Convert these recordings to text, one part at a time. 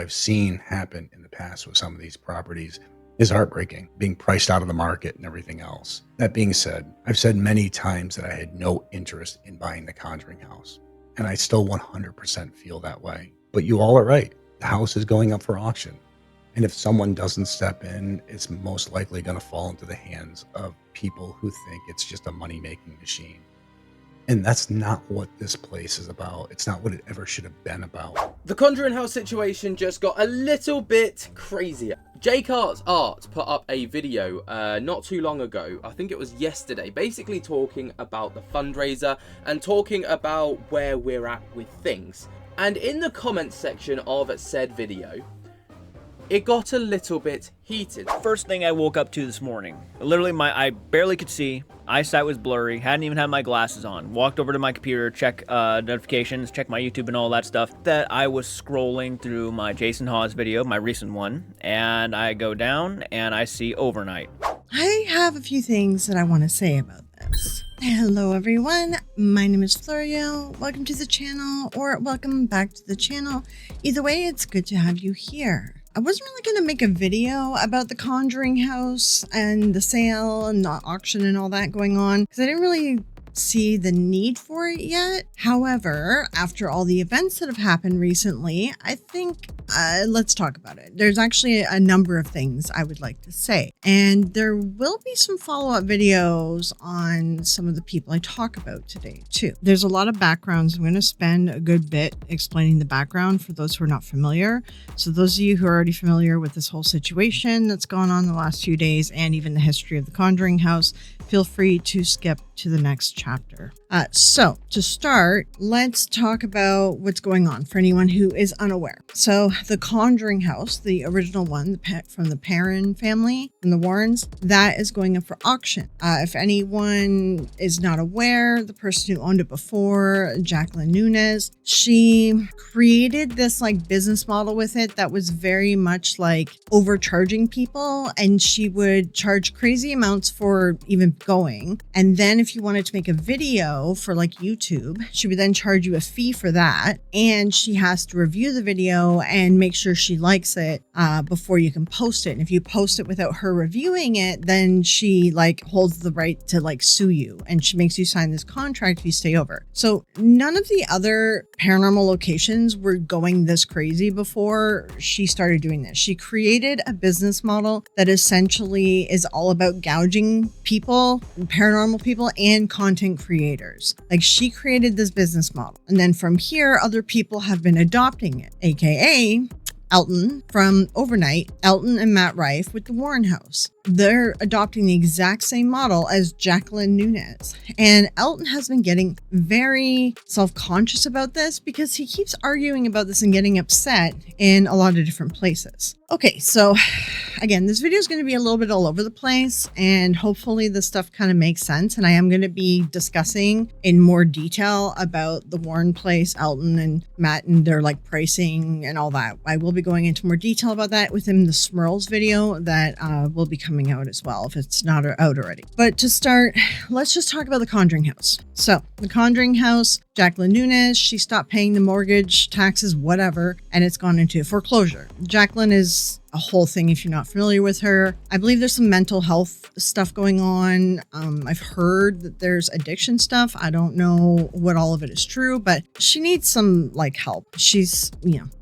I've seen happen in the past with some of these properties is heartbreaking, being priced out of the market and everything else. That being said, I've said many times that I had no interest in buying the Conjuring house, and I still 100% feel that way. But you all are right. The house is going up for auction. And if someone doesn't step in, it's most likely going to fall into the hands of people who think it's just a money-making machine. And that's not what this place is about. It's not what it ever should have been about. The Conjuring house situation just got a little bit crazier. JCarts Art put up a video not too long ago, I think it was yesterday, basically talking about the fundraiser and talking about where we're at with things. And in the comments section of said video, it got a little bit heated. First thing I woke up to this morning, literally I barely could see, eyesight was blurry, hadn't even had my glasses on, walked over to my computer, check notifications, check my YouTube and all that stuff, that I was scrolling through my Jason Hawes video, my recent one, and I go down and I see overnight. I have a few things that I want to say about this. Hello everyone, my name is Florio. Welcome to the channel, or welcome back to the channel. Either way, it's good to have you here. I wasn't really going to make a video about the Conjuring house and the sale and the auction and all that going on because I didn't really see the need for it yet. However, after all the events that have happened recently, I think let's talk about it. There's actually a number of things I would like to say, and there will be some follow-up videos on some of the people I talk about today too. There's a lot of backgrounds. I'm going to spend a good bit explaining the background for those who are not familiar. So those of you who are already familiar with this whole situation that's gone on the last few days and even the history of the Conjuring house, feel free to skip to the next chapter. So to start, let's talk about what's going on for anyone who is unaware. So the Conjuring house, the original one, from the Perrin family and the Warrens, that is going up for auction. If anyone is not aware, the person who owned it before, Jacqueline Nunez, she created this like business model with it that was very much like overcharging people, and she would charge crazy amounts for even going. And then if you wanted to make a video for like YouTube, she would then charge you a fee for that, and she has to review the video and make sure she likes it before you can post it. And if you post it without her reviewing it, then she like holds the right to like sue you, and she makes you sign this contract if you stay over. So none of the other paranormal locations were going this crazy before she started doing this. She created a business model that essentially is all about gouging people, paranormal people, and content creators. Like, she created this business model, and then from here other people have been adopting it, aka Elton from Overnight, Elton and Matt Rife with the Warren house. They're adopting the exact same model as Jacqueline Nunez. And Elton has been getting very self-conscious about this because he keeps arguing about this and getting upset in a lot of different places. Okay, so again, this video is going to be a little bit all over the place, and hopefully this stuff kind of makes sense. And I am going to be discussing in more detail about the Warren place, Elton and Matt, and their like pricing and all that. I will be going into more detail about that within the Smurls video that will be coming out as well if it's not out already. But to start, let's just talk about the Conjuring house. So the Conjuring house, Jacqueline Nunez, she stopped paying the mortgage, taxes, whatever, and it's gone into foreclosure. Jacqueline is a whole thing if you're not familiar with her. I believe there's some mental health stuff going on. I've heard that there's addiction stuff. I don't know what all of it is true, but she needs some like help. She's,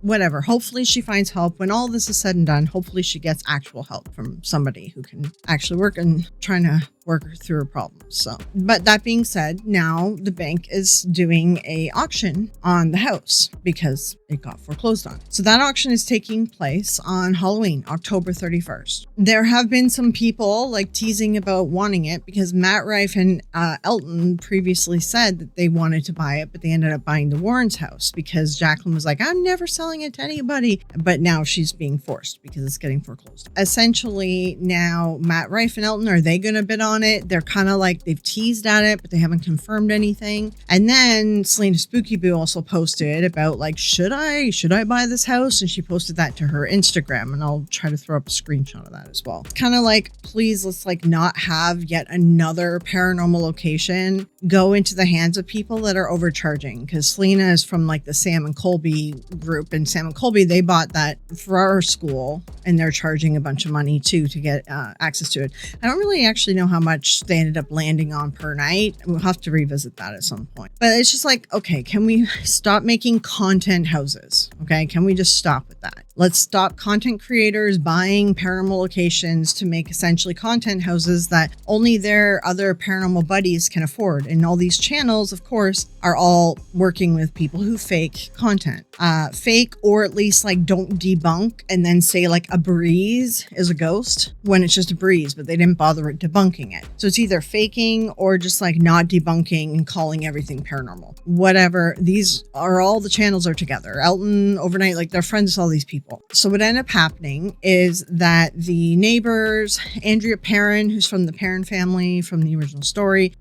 whatever. Hopefully she finds help. When all this is said and done, hopefully she gets actual help from somebody who can actually work and trying to work through her problems. So, but that being said, now the bank is doing a auction on the house because it got foreclosed on. So that auction is taking place on Halloween, October 31st. There have been some people like teasing about wanting it because Matt Rife and Elton previously said that they wanted to buy it, but they ended up buying the Warrens house because Jacqueline was like, I'm never selling it to anybody. But now she's being forced because it's getting foreclosed. Essentially, now Matt Rife and Elton, are they going to bid on on it. They're kind of like they've teased at it, but they haven't confirmed anything. And then Selena Spooky Boo also posted about like, should I buy this house? And she posted that to her Instagram, and I'll try to throw up a screenshot of that as well. Kind of like, please, let's like not have yet another paranormal location go into the hands of people that are overcharging, because Selena is from like the Sam and Colby group, and Sam and Colby, they bought that for our school, and they're charging a bunch of money too to get access to it. I don't really actually know how much they ended up landing on per night. We'll have to revisit that at some point. But it's just like, okay, can we stop making content houses? Okay, can we just stop with that? Let's stop content creators buying paranormal locations to make essentially content houses that only their other paranormal buddies can afford. And all these channels, of course, are all working with people who fake content. Fake, or at least like don't debunk and then say like a breeze is a ghost when it's just a breeze, but they didn't bother debunking it. So it's either faking or just like not debunking and calling everything paranormal. Whatever. These are all the channels are together. Elton, Overnight, like they're friends with all these people. So what ended up happening is that the neighbors, Andrea Perrin, who's from the Perrin family from the original story,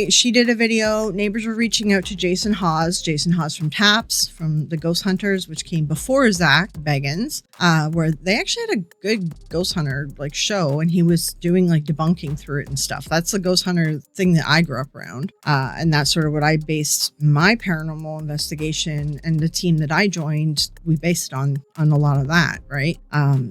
she did a video. Neighbors were reaching out to Jason Hawes from Taps, from the Ghost Hunters, which came before Zach Beggins, where they actually had a good ghost hunter like show, and he was doing like debunking through it and stuff. That's the ghost hunter thing that I grew up around, and that's sort of what I based my paranormal investigation and the team that I joined. We based it on a lot of that, right?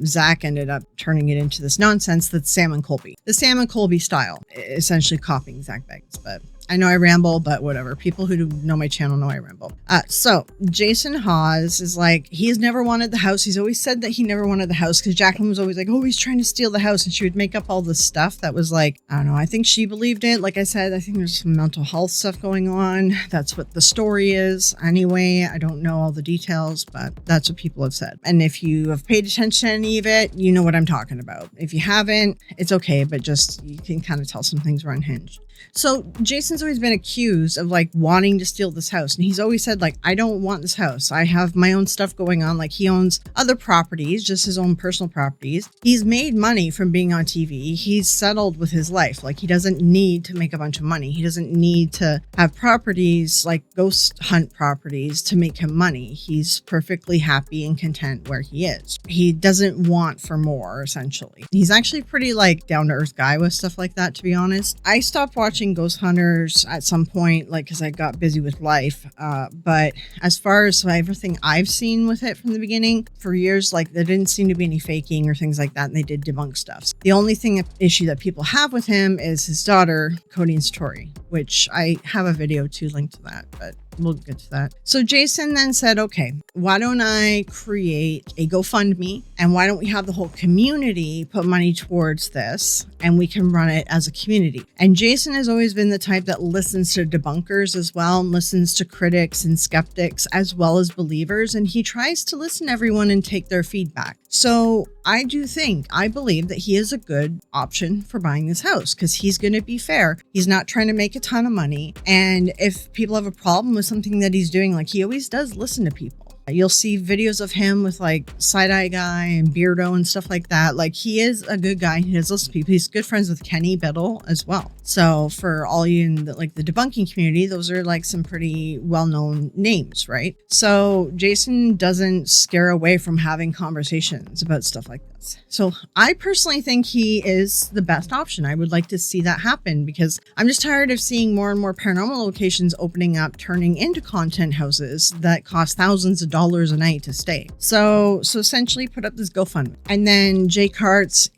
Zach ended up turning it into this nonsense that's Sam and Colby, the Sam and Colby style, essentially copying Zach Beggins. But I know I ramble, but whatever. People who know my channel know I ramble. So Jason Hawes is like, he's never wanted the house. He's always said that he never wanted the house because Jacqueline was always like, oh, he's trying to steal the house. And she would make up all this stuff that was like, I don't know. I think she believed it. Like I said, I think there's some mental health stuff going on. That's what the story is. Anyway, I don't know all the details, but that's what people have said. And if you have paid attention to any of it, you know what I'm talking about. If you haven't, it's okay, but just you can kind of tell some things were unhinged. So Jason's always been accused of like wanting to steal this house. And he's always said like, I don't want this house. I have my own stuff going on. Like he owns other properties, just his own personal properties. He's made money from being on TV. He's settled with his life. Like he doesn't need to make a bunch of money. He doesn't need to have properties like ghost hunt properties to make him money. He's perfectly happy and content where he is. He doesn't want for more, essentially. He's actually pretty like down to earth guy with stuff like that, to be honest. I stopped watching Ghost Hunters at some point, like because I got busy with life, but as far as everything I've seen with it from the beginning, for years, like there didn't seem to be any faking or things like that, and they did debunk stuff. The only issue that people have with him is his daughter, Cody and Satori, which I have a video to link to that, but we'll get to that. So Jason then said, okay, why don't I create a GoFundMe, and why don't we have the whole community put money towards this, and we can run it as a community. And Jason has always been the type that listens to debunkers as well, and listens to critics and skeptics as well as believers, and he tries to listen to everyone and take their feedback. So I believe that he is a good option for buying this house because he's going to be fair. He's not trying to make a ton of money. And if people have a problem with something that he's doing, like he always does listen to people. You'll see videos of him with like Side-Eye Guy and Beardo and stuff like that. Like he is a good guy. He does listen to people. He's good friends with Kenny Biddle as well. So for all you in the debunking community, those are like some pretty well-known names, right? So Jason doesn't scare away from having conversations about stuff like this. So I personally think he is the best option. I would like to see that happen because I'm just tired of seeing more and more paranormal locations opening up, turning into content houses that cost thousands of dollars a night to stay. So essentially put up this GoFundMe. And then JCarts,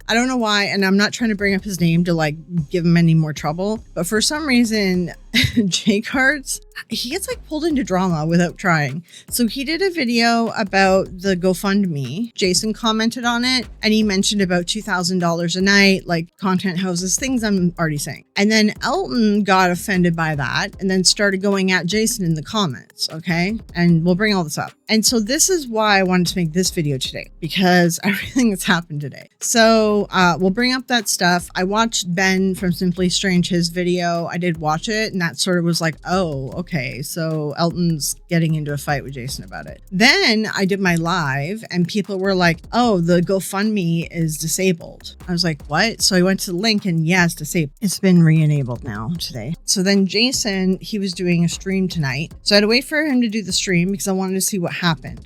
I don't know why, and I'm not trying to bring up his name to like give him any more trouble, but for some reason JCarts, he gets like pulled into drama without trying. So he did a video about the GoFundMe. Jason commented on it and he mentioned about $2,000 a night, like content houses, things I'm already saying. And then Elton got offended by that and then started going at Jason in the comments. Okay. And we'll bring all this up. And so this is why I wanted to make this video today, because everything that's happened today. So we'll bring up that stuff. I watched Ben from Simply Strange, his video. I did watch it and And that sort of was like, oh, okay, so Elton's getting into a fight with Jason about it. Then I did my live and people were like, oh, the GoFundMe is disabled. I was like, what? So I went to the link and yes, disabled. It's been re-enabled now today. So then Jason, he was doing a stream tonight. So I had to wait for him to do the stream because I wanted to see what happened.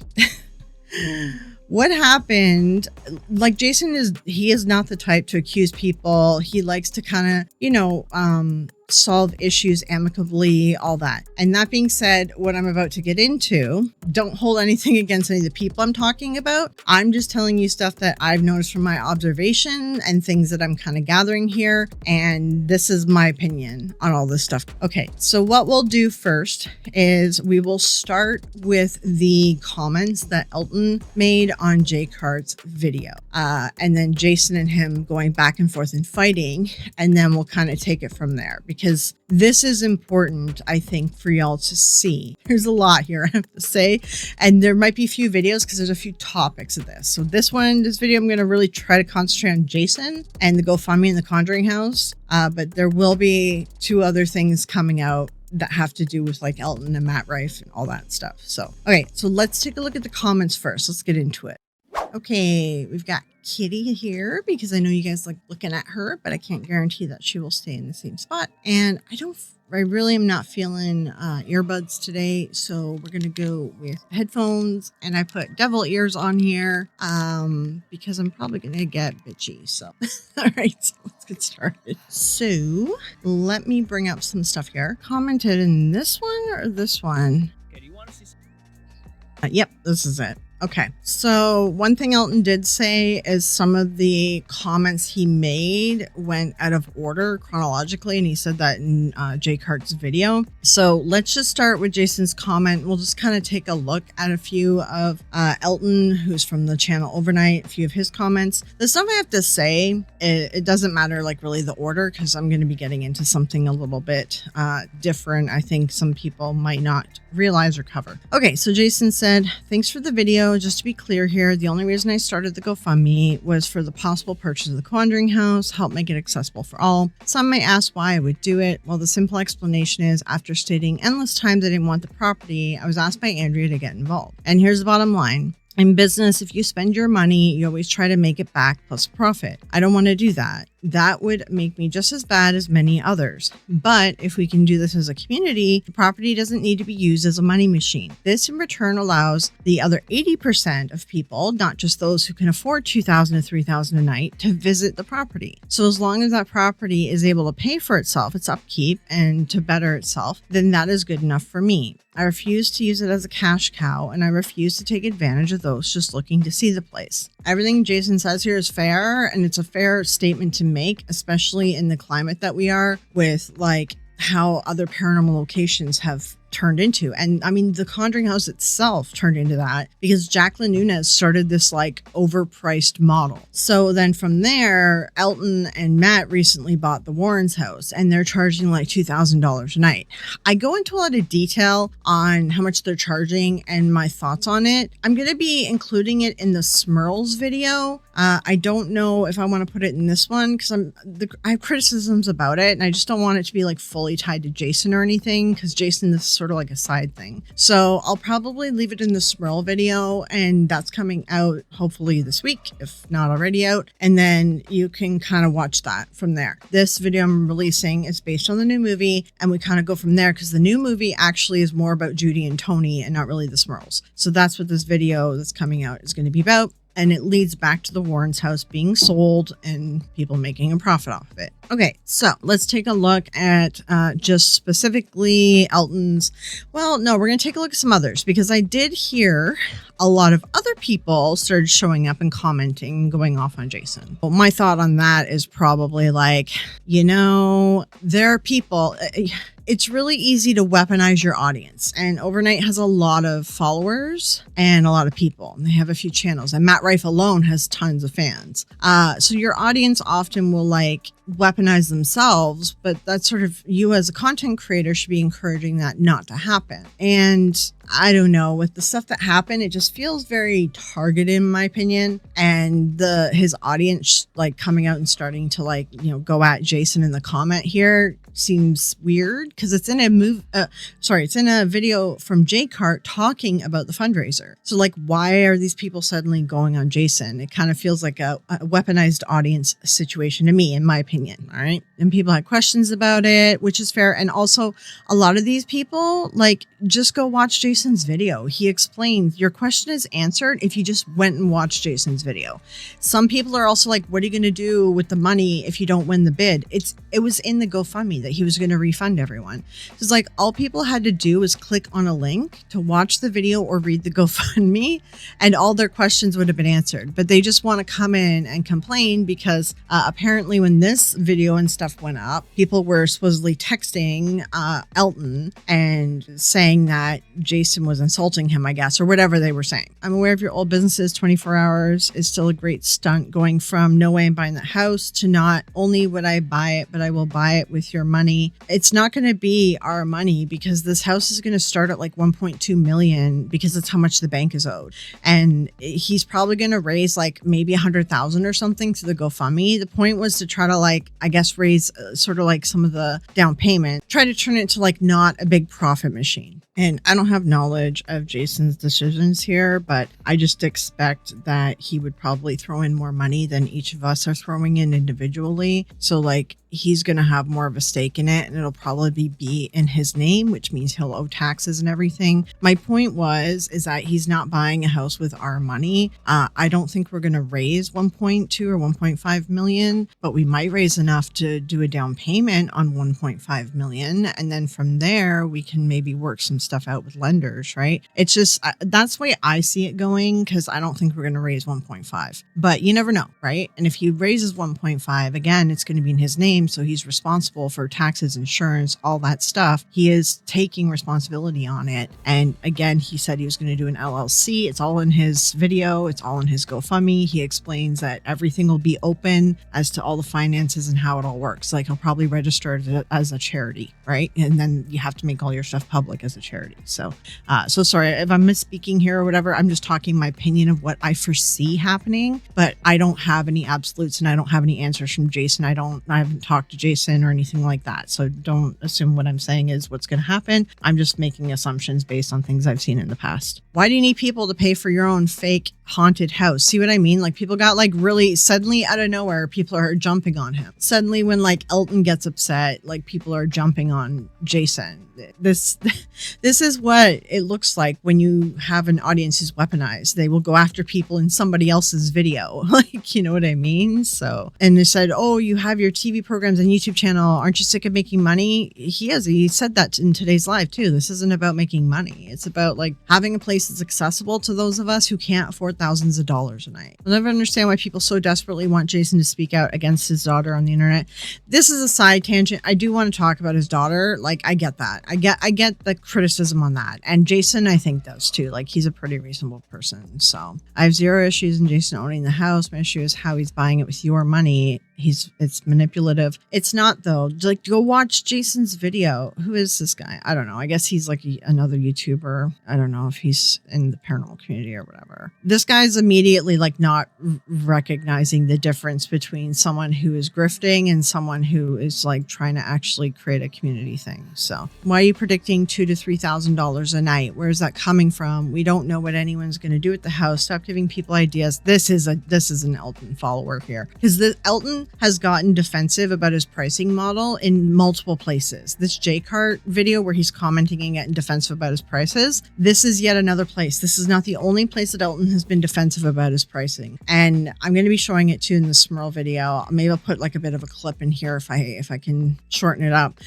What happened, like Jason he is not the type to accuse people. He likes to kind of, solve issues amicably, all that. And that being said, what I'm about to get into, don't hold anything against any of the people I'm talking about. I'm just telling you stuff that I've noticed from my observation and things that I'm kind of gathering here. And this is my opinion on all this stuff. Okay, so what we'll do first is we will start with the comments that Elton made on JCarts' video. And then Jason and him going back and forth and fighting. And then we'll kind of take it from there. Because this is important, I think, for y'all to see. There's a lot here, I have to say. And there might be a few videos because there's a few topics of this. So this video, I'm going to really try to concentrate on Jason and the GoFundMe and the Conjuring house. But there will be 2 other things coming out that have to do with like Elton and Matt Rife and all that stuff. So, okay, so let's take a look at the comments first. Let's get into it. Okay, we've got Kitty here because I know you guys like looking at her, but I can't guarantee that she will stay in the same spot. And I really am not feeling earbuds today, so we're gonna go with headphones. And I put devil ears on here because I'm probably gonna get bitchy. So, all right, so let's get started. So let me bring up some stuff here. Commented in this one or this one? Okay, do you want to see? Yep, this is it. Okay, so one thing Elton did say is some of the comments he made went out of order chronologically, and he said that in JCarts' video. So let's just start with Jason's comment. We'll just kind of take a look at a few of Elton, who's from the channel Overnight, a few of his comments. The stuff I have to say, it doesn't matter like really the order, because I'm going to be getting into something a little bit different. I think some people might not realize or cover. Okay, so Jason said, thanks for the video. Just to be clear here, the only reason I started the GoFundMe was for the possible purchase of the Conjuring house, help make it accessible for all. Some may ask why I would do it. Well, the simple explanation is after stating endless times I didn't want the property, I was asked by Andrea to get involved. And here's the bottom line. In business, if you spend your money, you always try to make it back plus profit. I don't want to do that. That would make me just as bad as many others. But if we can do this as a community, the property doesn't need to be used as a money machine. This in return allows the other 80% of people, not just those who can afford $2,000 to $3,000 a night, to visit the property. So as long as that property is able to pay for itself, its upkeep, and to better itself, then that is good enough for me. I refuse to use it as a cash cow, and I refuse to take advantage of those just looking to see the place. Everything Jason says here is fair, and it's a fair statement to make, especially in the climate that we are with like how other paranormal locations have turned into. And I mean, the Conjuring house itself turned into that because Jacqueline Nunez started this like overpriced model. So then from there, Elton and Matt recently bought the Warrens house and they're charging like $2,000 a night. I go into a lot of detail on how much they're charging and my thoughts on it. I'm going to be including it in the Smurls video. I don't know if I want to put it in this one because I have criticisms about it and I just don't want it to be like fully tied to Jason or anything because Jason is sort of like a side thing. So I'll probably leave it in the Smurl video and that's coming out hopefully this week, if not already out. And then you can kind of watch that from there. This video I'm releasing is based on the new movie and we kind of go from there because the new movie actually is more about Judy and Tony and not really the Smurls. So that's what this video that's coming out is going to be about. And it leads back to the Warrens house being sold and people making a profit off of it. Okay, so let's take a look at just specifically Elton's. Well, no, we're going to take a look at some others because I did hear a lot of other people started showing up and commenting and going off on Jason. Well, my thought on that is probably like, there are people... It's really easy to weaponize your audience, and Overnight has a lot of followers and a lot of people. They have a few channels, and Matt Rife alone has tons of fans. So your audience often will like weaponize themselves, but that's sort of you as a content creator should be encouraging that not to happen. And I don't know, with the stuff that happened, it just feels very targeted in my opinion. And his audience like coming out and starting to like, go at Jason in the comment here. seems weird because it's in it's in a video from JCart talking about the fundraiser. So like, why are these people suddenly going on Jason? It kind of feels like a weaponized audience situation to me, in my opinion. All right. And people had questions about it, which is fair. And also a lot of these people, like, just go watch Jason's video. He explains your question is answered if you just went and watched Jason's video. Some people are also like, what are you going to do with the money if you don't win the bid? It was in the GoFundMe that he was going to refund everyone. It's like all people had to do was click on a link to watch the video or read the GoFundMe, and all their questions would have been answered. But they just want to come in and complain because apparently when this video and stuff went up, people were supposedly texting Elton and saying that Jason was insulting him, I guess, or whatever they were saying. I'm aware of your old businesses. 24 hours is still a great stunt, going from no way I'm buying that house to not only would I buy it, but I will buy it with your money. It's not going to be our money because this house is going to start at like 1.2 million because that's how much the bank is owed. And he's probably going to raise like maybe 100,000 or something to the GoFundMe. The point was to try to like, I guess, raise sort of like some of the down payment, try to turn it to like not a big profit machine. And I don't have knowledge of Jason's decisions here, but I just expect that he would probably throw in more money than each of us are throwing in individually. So like, he's going to have more of a stake in it, and it'll probably be in his name, which means he'll owe taxes and everything. My point is that he's not buying a house with our money. I don't think we're going to raise 1.2 or 1.5 million, but we might raise enough to do a down payment on 1.5 million. And then from there, we can maybe work some stuff out with lenders, right? It's just, that's the way I see it going, because I don't think we're going to raise 1.5, but you never know, right? And if he raises 1.5, again, it's going to be in his name. So he's responsible for taxes, insurance, all that stuff. He is taking responsibility on it. And again, he said he was going to do an LLC. It's all in his video. It's all in his GoFundMe. He explains that everything will be open as to all the finances and how it all works. Like, he'll probably register it as a charity, right? And then you have to make all your stuff public as a charity. So sorry if I'm misspeaking here or whatever. I'm just talking my opinion of what I foresee happening, but I don't have any absolutes and I don't have any answers from Jason. I haven't talked to Jason or anything like that. So don't assume what I'm saying is what's going to happen. I'm just making assumptions based on things I've seen in the past. Why do you need people to pay for your own fake haunted house? See what I mean? Like, people got like really suddenly out of nowhere, people are jumping on him. Suddenly when like Elton gets upset, like people are jumping on Jason. This is what it looks like when you have an audience who's weaponized. They will go after people in somebody else's video. Like, you know what I mean? So, and they said, oh, you have your TV programs and YouTube channel. Aren't you sick of making money? He said that in today's live too. This isn't about making money. It's about like having a place that's accessible to those of us who can't afford thousands of dollars a night. I'll never understand why people so desperately want Jason to speak out against his daughter on the internet. This is a side tangent. I do want to talk about his daughter. Like, I get that. I get the criticism on that. And Jason, I think, does too. Like, he's a pretty reasonable person. So I have zero issues in Jason owning the house. My issue is how he's buying it with your money. It's manipulative. It's not though. Like, go watch Jason's video. Who is this guy? I don't know. I guess he's like another YouTuber. I don't know if he's in the paranormal community or whatever. This guy's immediately like not recognizing the difference between someone who is grifting and someone who is like trying to actually create a community thing. So why are you predicting $2,000 to $3,000 a night? Where is that coming from? We don't know what anyone's going to do at the house. Stop giving people ideas. This is an Elton follower here, because Elton has gotten defensive about his pricing model in multiple places. This JCart video where he's commenting and getting defensive about his prices, this is yet another place. This is not the only place that Elton has been defensive about his pricing. And I'm going to be showing it too in the Smurl video. Maybe I'll put like a bit of a clip in here if I can shorten it up.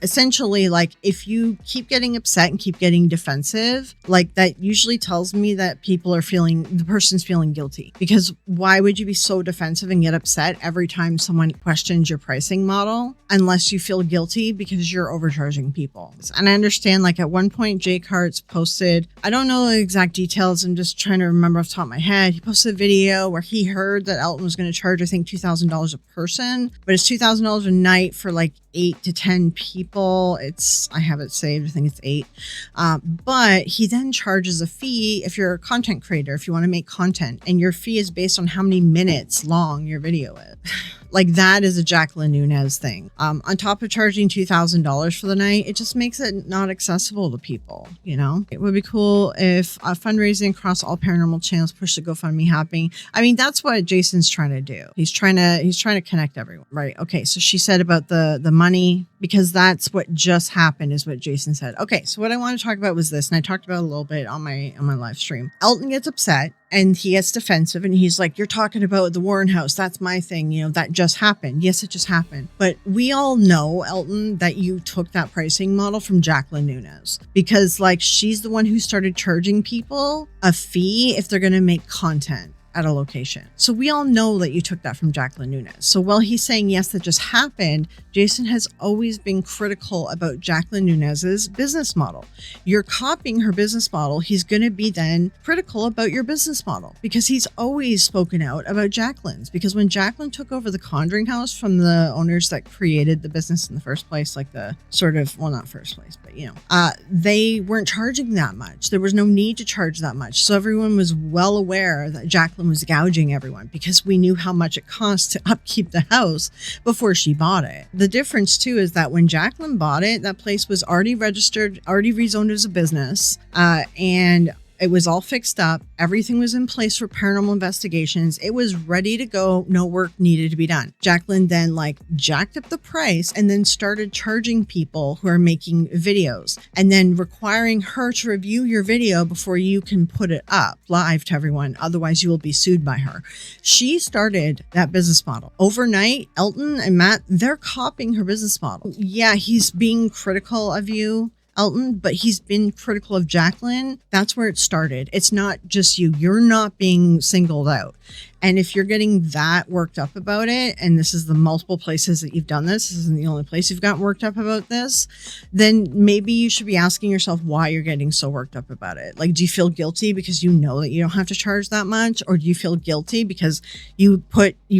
Essentially, like, if you keep getting upset and keep getting defensive, like, that usually tells me that the person's feeling guilty. Because why would you be so defensive and get upset every time someone questions your pricing model unless you feel guilty because you're overcharging people? And I understand, like, at one point JCarts posted, I don't know the exact details, I'm just trying to remember off the top of my head, he posted a video where he heard that Elton was going to charge, I think, $2,000 a person, but it's $2,000 a night for like 8 to 10 people. I have it saved, I think it's 8. But he then charges a fee if you're a content creator, if you want to make content, and your fee is based on how many minutes long your video is. Like that is a Jacqueline Nunez thing. On top of charging $2,000 for the night, it just makes it not accessible to people, you know? It would be cool if fundraising across all paranormal channels push the GoFundMe happening. I mean, that's what Jason's trying to do. He's trying to connect everyone, right? Okay, so she said about the money, because that's what just happened is what Jason said. Okay, so what I want to talk about was this, and I talked about it a little bit on my live stream. Elton gets upset and he gets defensive and he's like, you're talking about the Warren house. That's my thing. You know, that just happened. Yes, it just happened. But we all know, Elton, that you took that pricing model from Jacqueline Nunez, because like she's the one who started charging people a fee if they're going to make content at a location. So we all know that you took that from Jacqueline Nunez. So while he's saying, yes, that just happened, Jason has always been critical about Jacqueline Nunez's business model. You're copying her business model. He's going to be then critical about your business model because he's always spoken out about Jacqueline's. Because when Jacqueline took over the Conjuring house from the owners that created the business in the first place, like the sort of, well, not first place, but you know, they weren't charging that much. There was no need to charge that much. So everyone was well aware that Jacqueline was gouging everyone because we knew how much it cost to upkeep the house before she bought it. The difference too is that when Jacqueline bought it, that place was already registered, already rezoned as a business, and it was all fixed up. Everything was in place for paranormal investigations. It was ready to go. No work needed to be done. Jacqueline then like jacked up the price and then started charging people who are making videos and then requiring her to review your video before you can put it up live to everyone. Otherwise, you will be sued by her. She started that business model. Overnight, Elton and Matt, they're copying her business model. Yeah, he's being critical of you, Elton, but he's been critical of Jacqueline. That's where it started. It's not just you. You're not being singled out. And if you're getting that worked up about it, and this is the multiple places that you've done this isn't the only place you've gotten worked up about this, then maybe you should be asking yourself why you're getting so worked up about it. Like, do you feel guilty because you know that you don't have to charge that much? Or do you feel guilty because you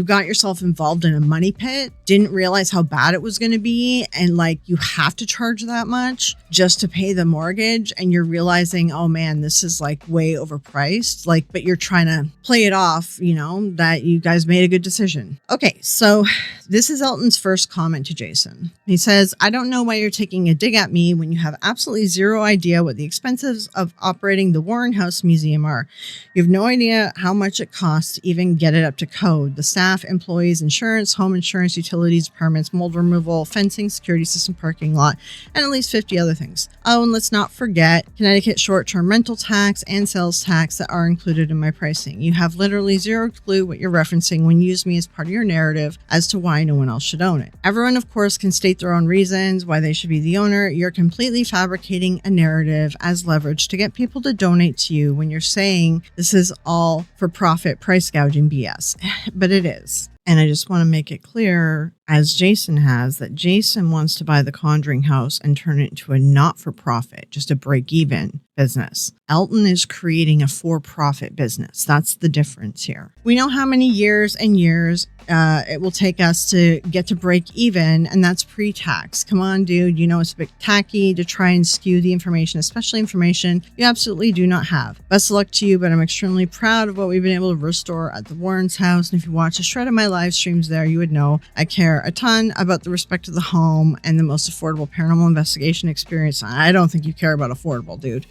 got yourself involved in a money pit, didn't realize how bad it was going to be, and like you have to charge that much just to pay the mortgage, and you're realizing, oh man, this is like way overpriced, like, but you're trying to play it off, you know, that you guys made a good decision. Okay, so this is Elton's first comment to Jason. He says, I don't know why you're taking a dig at me when you have absolutely zero idea what the expenses of operating the Warren House Museum are. You have no idea how much it costs to even get it up to code. The staff, employees, insurance, home insurance, utilities, permits, mold removal, fencing, security system, parking lot, and at least 50 other things. Oh, and let's not forget Connecticut short-term rental tax and sales tax that are included in my pricing. You have literally zero clue what you're referencing when you use me as part of your narrative as to why no one else should own it. Everyone, of course, can state their own reasons why they should be the owner. You're completely fabricating a narrative as leverage to get people to donate to you when you're saying this is all for profit price gouging BS. But it is. And I just want to make it clear, as Jason has, that Jason wants to buy the Conjuring house and turn it into a not-for-profit, just a break-even business. Elton is creating a for-profit business. That's the difference here. We know how many years and years it will take us to get to break even, and that's pre-tax. Come on, dude. You know it's a bit tacky to try and skew the information, especially information you absolutely do not have. Best of luck to you, but I'm extremely proud of what we've been able to restore at the Warrens house. And if you watch a shred of my live streams there, you would know I care a ton about the respect of the home and the most affordable paranormal investigation experience. I don't think you care about affordable, dude.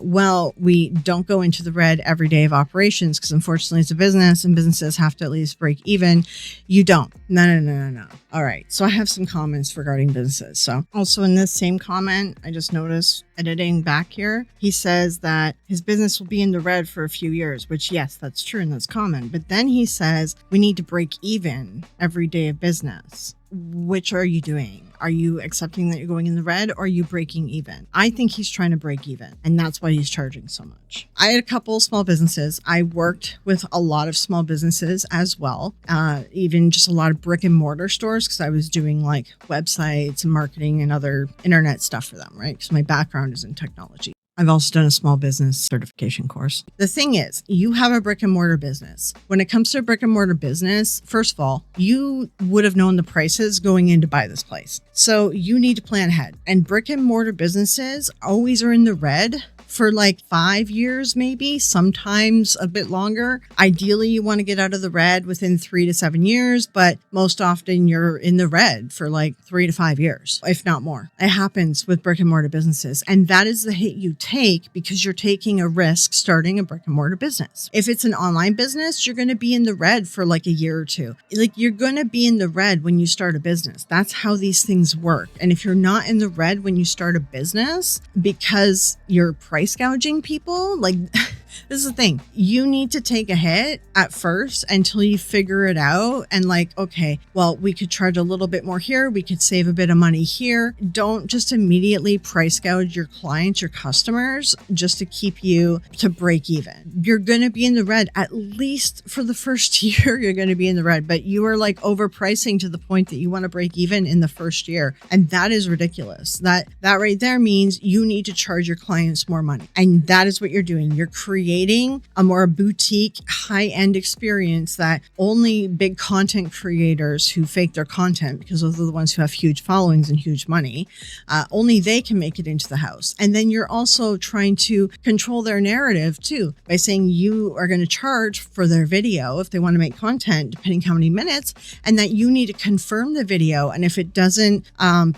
Well, we don't go into the red every day of operations because unfortunately it's a business and businesses have to at least break even. You don't. No. All right. So I have some comments regarding businesses. So also in this same comment, I just noticed editing back here, he says that his business will be in the red for a few years, which yes, that's true and that's common. But then he says we need to break even every day of business. Which are you doing? Are you accepting that you're going in the red or are you breaking even? I think he's trying to break even and that's why he's charging so much. I had a couple of small businesses. I worked with a lot of small businesses as well. Even just a lot of brick and mortar stores because I was doing like websites and marketing and other internet stuff for them, right? Because my background is in technology. I've also done a small business certification course. The thing is, you have a brick and mortar business. When it comes to a brick and mortar business, first of all, you would have known the prices going in to buy this place. So you need to plan ahead. And brick and mortar businesses always are in the red for like 5 years, maybe, sometimes a bit longer. Ideally, you want to get out of the red within 3 to 7 years, but most often you're in the red for like 3 to 5 years, if not more. It happens with brick and mortar businesses. And that is the hit you take because you're taking a risk starting a brick and mortar business. If it's an online business, you're going to be in the red for like a year or two. Like, you're going to be in the red when you start a business. That's how these things work. And if you're not in the red when you start a business because you're price gouging people, like this is the thing. You need to take a hit at first until you figure it out and like, okay, well, we could charge a little bit more here. We could save a bit of money here. Don't just immediately price gouge your clients, your customers, just to keep you to break even. You're going to be in the red at least for the first year. You're going to be in the red, but you are like overpricing to the point that you want to break even in the first year. And that is ridiculous. That right there means you need to charge your clients more money. And that is what you're doing. You're creating a more boutique, high-end experience that only big content creators who fake their content, because those are the ones who have huge followings and huge money, only they can make it into the house. And then you're also trying to control their narrative too by saying you are going to charge for their video if they want to make content, depending how many minutes, and that you need to confirm the video. And if it doesn't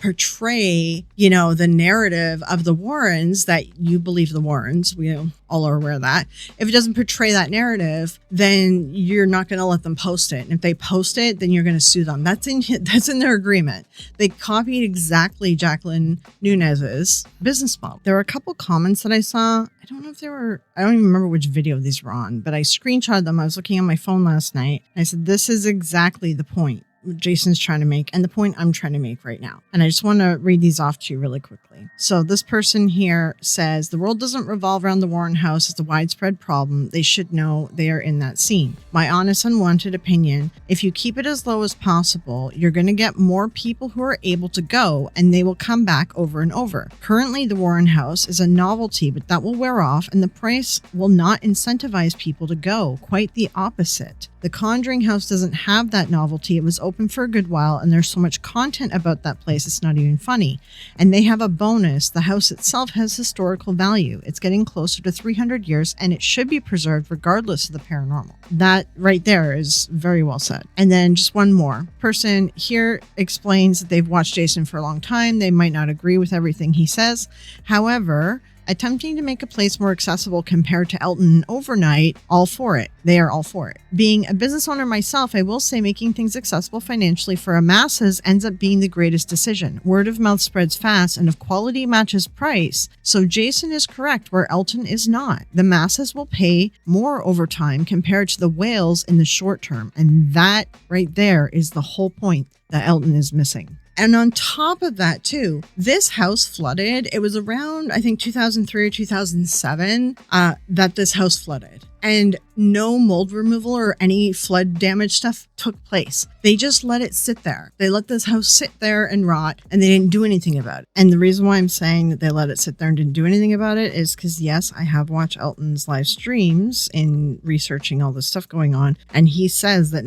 portray, the narrative of the Warrens, that you believe the Warrens, we all are aware of that. If it doesn't portray that narrative, then you're not going to let them post it. And if they post it, then you're going to sue them. That's in their agreement. They copied exactly Jacqueline Nunez's business model. There were a couple comments that I saw. I don't know if they were, I don't even remember which video these were on, but I screenshotted them. I was looking on my phone last night. And I said, this is exactly the point Jason's trying to make and the point I'm trying to make right now. And I just want to read these off to you really quickly. So this person here says, the world doesn't revolve around the Warren house. It's a widespread problem. They should know they are in that scene. My honest, unwanted opinion, if you keep it as low as possible, you're going to get more people who are able to go and they will come back over and over. Currently, the Warren house is a novelty, but that will wear off and the price will not incentivize people to go. Quite the opposite. The Conjuring house doesn't have that novelty. It was open for a good while and there's so much content about that place it's not even funny. And they have a bonus. The house itself has historical value. It's getting closer to 300 years and it should be preserved regardless of the paranormal. That right there is very well said. And then just one more. Person here explains that they've watched Jason for a long time. They might not agree with everything he says. However, attempting to make a place more accessible compared to Elton overnight, all for it. They are all for it. Being a business owner myself, I will say making things accessible financially for a masses ends up being the greatest decision. Word of mouth spreads fast, and if quality matches price, so Jason is correct where Elton is not. The masses will pay more over time compared to the whales in the short term. And that right there is the whole point that Elton is missing. And on top of that, too, this house flooded. It was around, I think, 2003 or 2007 that this house flooded. And no mold removal or any flood damage stuff took place. They just let it sit there. They let this house sit there and rot, and they didn't do anything about it. And the reason why I'm saying that they let it sit there and didn't do anything about it is because, yes, I have watched Elton's live streams in researching all this stuff going on. And he says that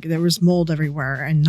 there was mold everywhere and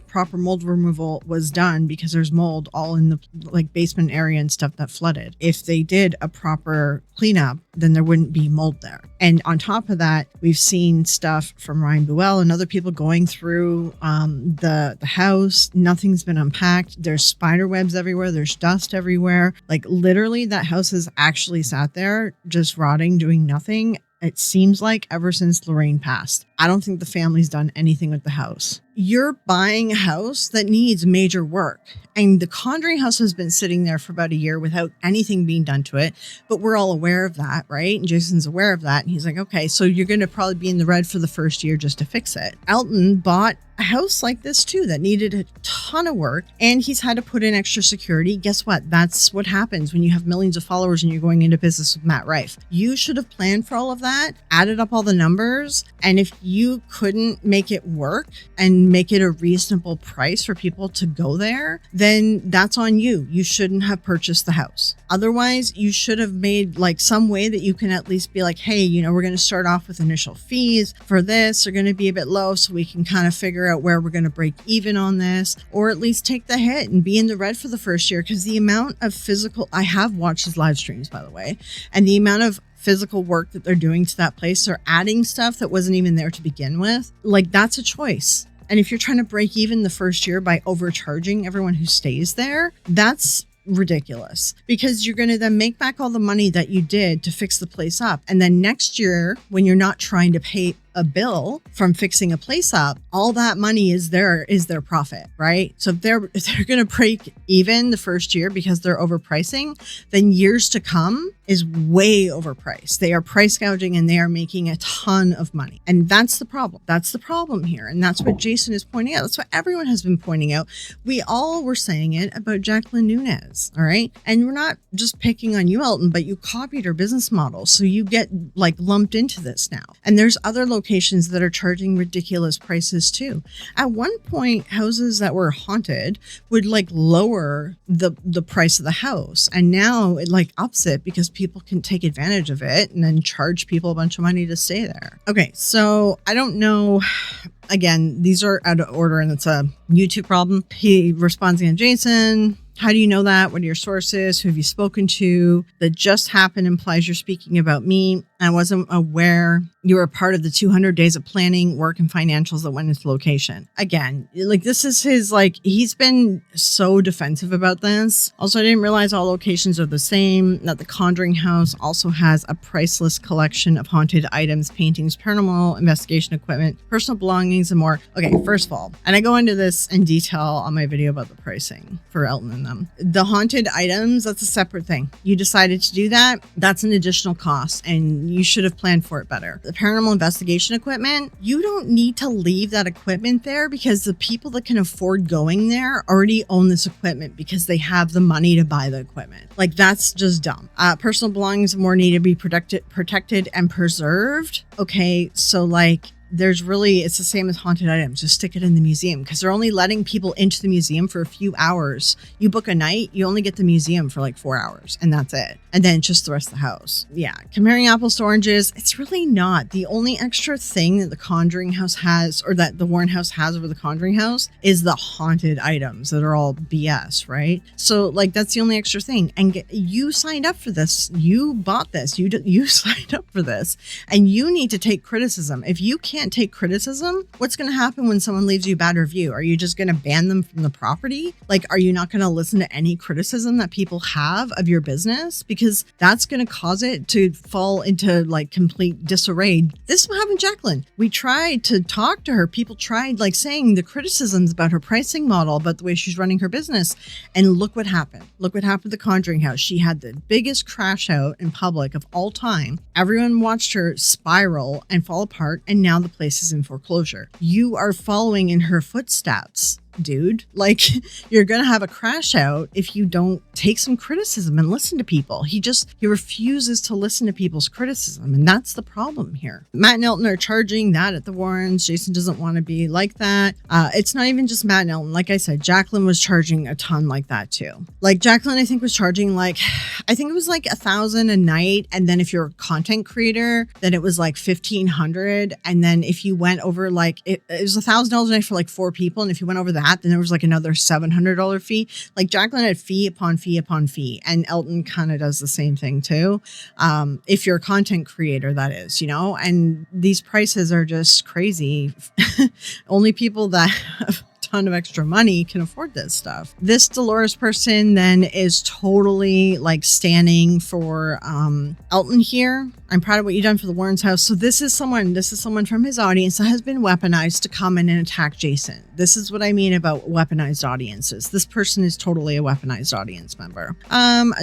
proper mold removal was done because there's mold all in the basement area and stuff that flooded. If they did a proper cleanup, then there wouldn't be mold there. And on top of that, we've seen stuff from Ryan Buell and other people going through the house. Nothing's been unpacked. There's spider webs everywhere. There's dust everywhere. Like literally that house has actually sat there just rotting, doing nothing. It seems like ever since Lorraine passed. I don't think the family's done anything with the house. You're buying a house that needs major work. And the Conjuring house has been sitting there for about a year without anything being done to it. But we're all aware of that, right? And Jason's aware of that. And he's like, okay, so you're going to probably be in the red for the first year just to fix it. Elton bought a house like this too that needed a ton of work. And he's had to put in extra security. Guess what? That's what happens when you have millions of followers and you're going into business with Matt Rife. You should have planned for all of that, added up all the numbers. And if you couldn't make it work and make it a reasonable price for people to go there, then that's on you. You shouldn't have purchased the house. Otherwise, you should have made like some way that you can at least be like, hey, you know, we're going to start off with initial fees for this. They're going to be a bit low, so we can kind of figure out where we're going to break even on this, or at least take the hit and be in the red for the first year. Because the amount of physical, I have watched his live streams, by the way, and the amount of physical work that they're doing to that place, they're adding stuff that wasn't even there to begin with. Like, that's a choice. And if you're trying to break even the first year by overcharging everyone who stays there, that's ridiculous, because you're going to then make back all the money that you did to fix the place up. And then next year, when you're not trying to pay a bill from fixing a place up, all that money is their profit, right? So if they're going to break even the first year because they're overpricing, then years to come is way overpriced. They are price gouging and they are making a ton of money. And that's the problem. That's the problem here. And that's what Jason is pointing out. That's what everyone has been pointing out. We all were saying it about Jacqueline Nunez, all right? And we're not just picking on you, Elton, but you copied her business model. So you get like lumped into this now. And there's other locations that are charging ridiculous prices too. At one point, houses that were haunted would like lower the price of the house. And now it like ups it because people can take advantage of it and then charge people a bunch of money to stay there. Okay, so I don't know. Again, these are out of order and it's a YouTube problem. He responds again, Jason, how do you know that? What are your sources? Who have you spoken to? That just happened implies you're speaking about me. I wasn't aware you were a part of the 200 days of planning, work, and financials that went into location. Again, like this is his, like, he's been so defensive about this. Also, I didn't realize all locations are the same, that the Conjuring house also has a priceless collection of haunted items, paintings, paranormal investigation equipment, personal belongings, and more. Okay, first of all, and I go into this in detail on my video about the pricing for Elton and them. The haunted items, that's a separate thing. You decided to do that, that's an additional cost, and you should have planned for it better. The paranormal investigation equipment, you don't need to leave that equipment there because the people that can afford going there already own this equipment because they have the money to buy the equipment. Like, that's just dumb. Personal belongings more need to be protected and preserved. Okay, so like, there's really, it's the same as haunted items. Just stick it in the museum because they're only letting people into the museum for a few hours. You book a night, you only get the museum for like 4 hours and that's it. And then just the rest of the house. Yeah. Comparing apples to oranges, it's really not. The only extra thing that the Conjuring house has, or that the Warren house has over the Conjuring house, is the haunted items that are all BS, right? So like, that's the only extra thing. And you signed up for this. You bought this. You signed up for this. And you need to take criticism. If you can't take criticism, what's going to happen when someone leaves you a bad review? Are you just going to ban them from the property? Like, are you not going to listen to any criticism that people have of your business? Because that's going to cause it to fall into like complete disarray. This is what happened to Jacqueline. We tried to talk to her. People tried like saying the criticisms about her pricing model, about the way she's running her business. And look what happened. Look what happened to the Conjuring house. She had the biggest crash out in public of all time. Everyone watched her spiral and fall apart. And now the place is in foreclosure. You are following in her footsteps, dude. Like, you're gonna have a crash out if you don't take some criticism and listen to people. He refuses to listen to people's criticism, and that's the problem here. Matt and Elton are charging that at the Warrens. Jason doesn't want to be like that. It's not even just Matt and Elton. Like I said, Jacqueline was charging a ton like that too. Like, Jacqueline, I think, was charging like, I think it was like $1,000 a night, and then if you're a content creator, then it was like $1,500, and then if you went over like it was $1,000 a night for like 4 people, and if you went over that, then there was like another $700 fee. Like, Jacqueline had fee upon fee upon fee, and Elton kind of does the same thing too. If you're a content creator, that is, you know, and these prices are just crazy. Only people that have ton of extra money can afford this stuff. This Dolores person then is totally like standing for Elton here. I'm proud of what you've done for the Warrens house. So this is someone from his audience that has been weaponized to come in and attack Jason. This is what I mean about weaponized audiences. This person is totally a weaponized audience member.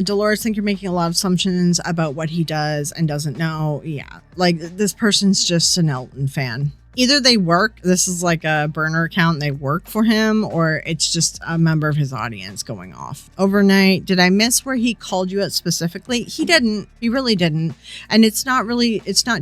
Dolores, I think you're making a lot of assumptions about what he does and doesn't know. Yeah, like, this person's just an Elton fan. either they work, this is like a burner account and they work for him, or it's just a member of his audience going off. Overnight, did I miss where he called you out specifically? He didn't. He really didn't. And it's not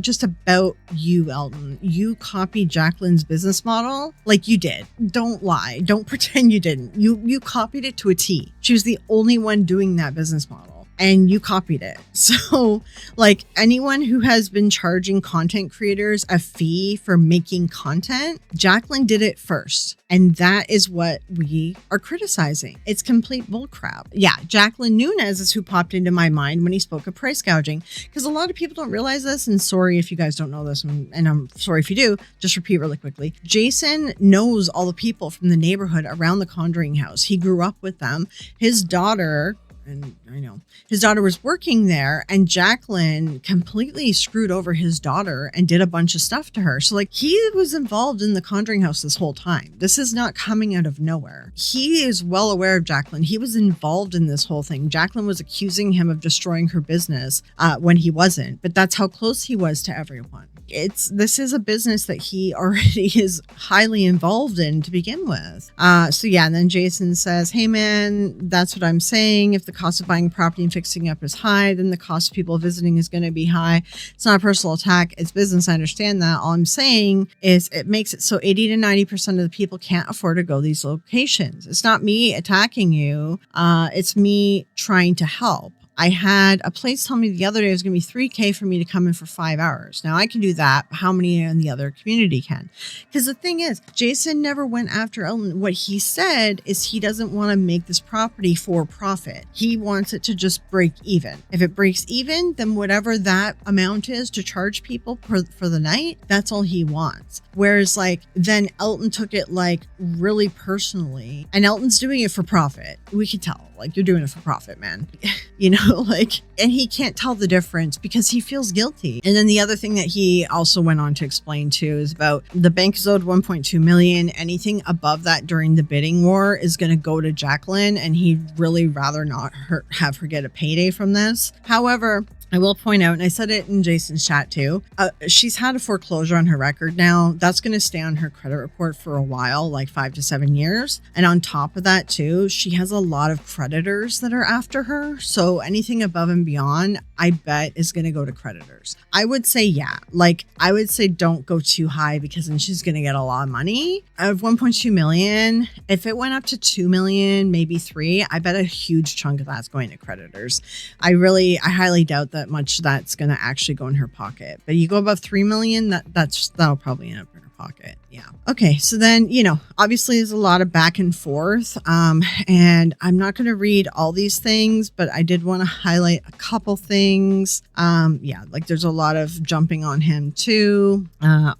just about you, Elton. You copied Jacqueline's business model like you did. Don't lie. Don't pretend you didn't. You copied it to a T. She was the only one doing that business model, and you copied it. So like anyone who has been charging content creators a fee for making content, Jacqueline did it first. And that is what we are criticizing. It's complete bullcrap. Yeah, Jacqueline Nunez is who popped into my mind when he spoke of price gouging, because a lot of people don't realize this. And sorry if you guys don't know this, and I'm sorry if you do, just repeat really quickly. Jason knows all the people from the neighborhood around the Conjuring house. He grew up with them. His daughter, and I know his daughter was working there, and Jacqueline completely screwed over his daughter and did a bunch of stuff to her. So like he was involved in the Conjuring house this whole time. This is not coming out of nowhere. He is well aware of Jacqueline. He was involved in this whole thing. Jacqueline was accusing him of destroying her business when he wasn't, but that's how close he was to everyone. This is a business that he already is highly involved in to begin with. So yeah, and then Jason says, hey man, that's what I'm saying. If the cost of buying property and fixing up is high, then the cost of people visiting is going to be high. It's not a personal attack. It's business. I understand that. All I'm saying is it makes it so 80 to 90% of the people can't afford to go these locations. It's not me attacking you. It's me trying to help. I had a place tell me the other day it was going to be $3,000 for me to come in for 5 hours. Now I can do that. How many in the other community can? Because the thing is, Jason never went after Elton. What he said is he doesn't want to make this property for profit. He wants it to just break even. If it breaks even, then whatever that amount is to charge people for the night, that's all he wants. Whereas like then Elton took it like really personally, and Elton's doing it for profit. We could tell. Like, you're doing it for profit, man. You know, like, and he can't tell the difference because he feels guilty. And then the other thing that he also went on to explain too is about the bank is owed $1.2 million. Anything above that during the bidding war is going to go to Jacqueline, and he'd really rather not have her get a payday from this. However, I will point out, and I said it in Jason's chat too, she's had a foreclosure on her record now. That's going to stay on her credit report for a while, like 5 to 7 years. And on top of that too, she has a lot of creditors that are after her. So anything above and beyond, I bet is going to go to creditors. I would say, yeah, like I would say don't go too high, because then she's going to get a lot of money. Out of 1.2 million, if it went up to 2 million, maybe 3, I bet a huge chunk of that's going to creditors. I highly doubt that much that's going to actually go in her pocket. But you go above 3 million, that'll probably end up in her pocket. Yeah. Okay. So then, you know, obviously there's a lot of back and forth. And I'm not going to read all these things, but I did want to highlight a couple things. Yeah, like there's a lot of jumping on him too.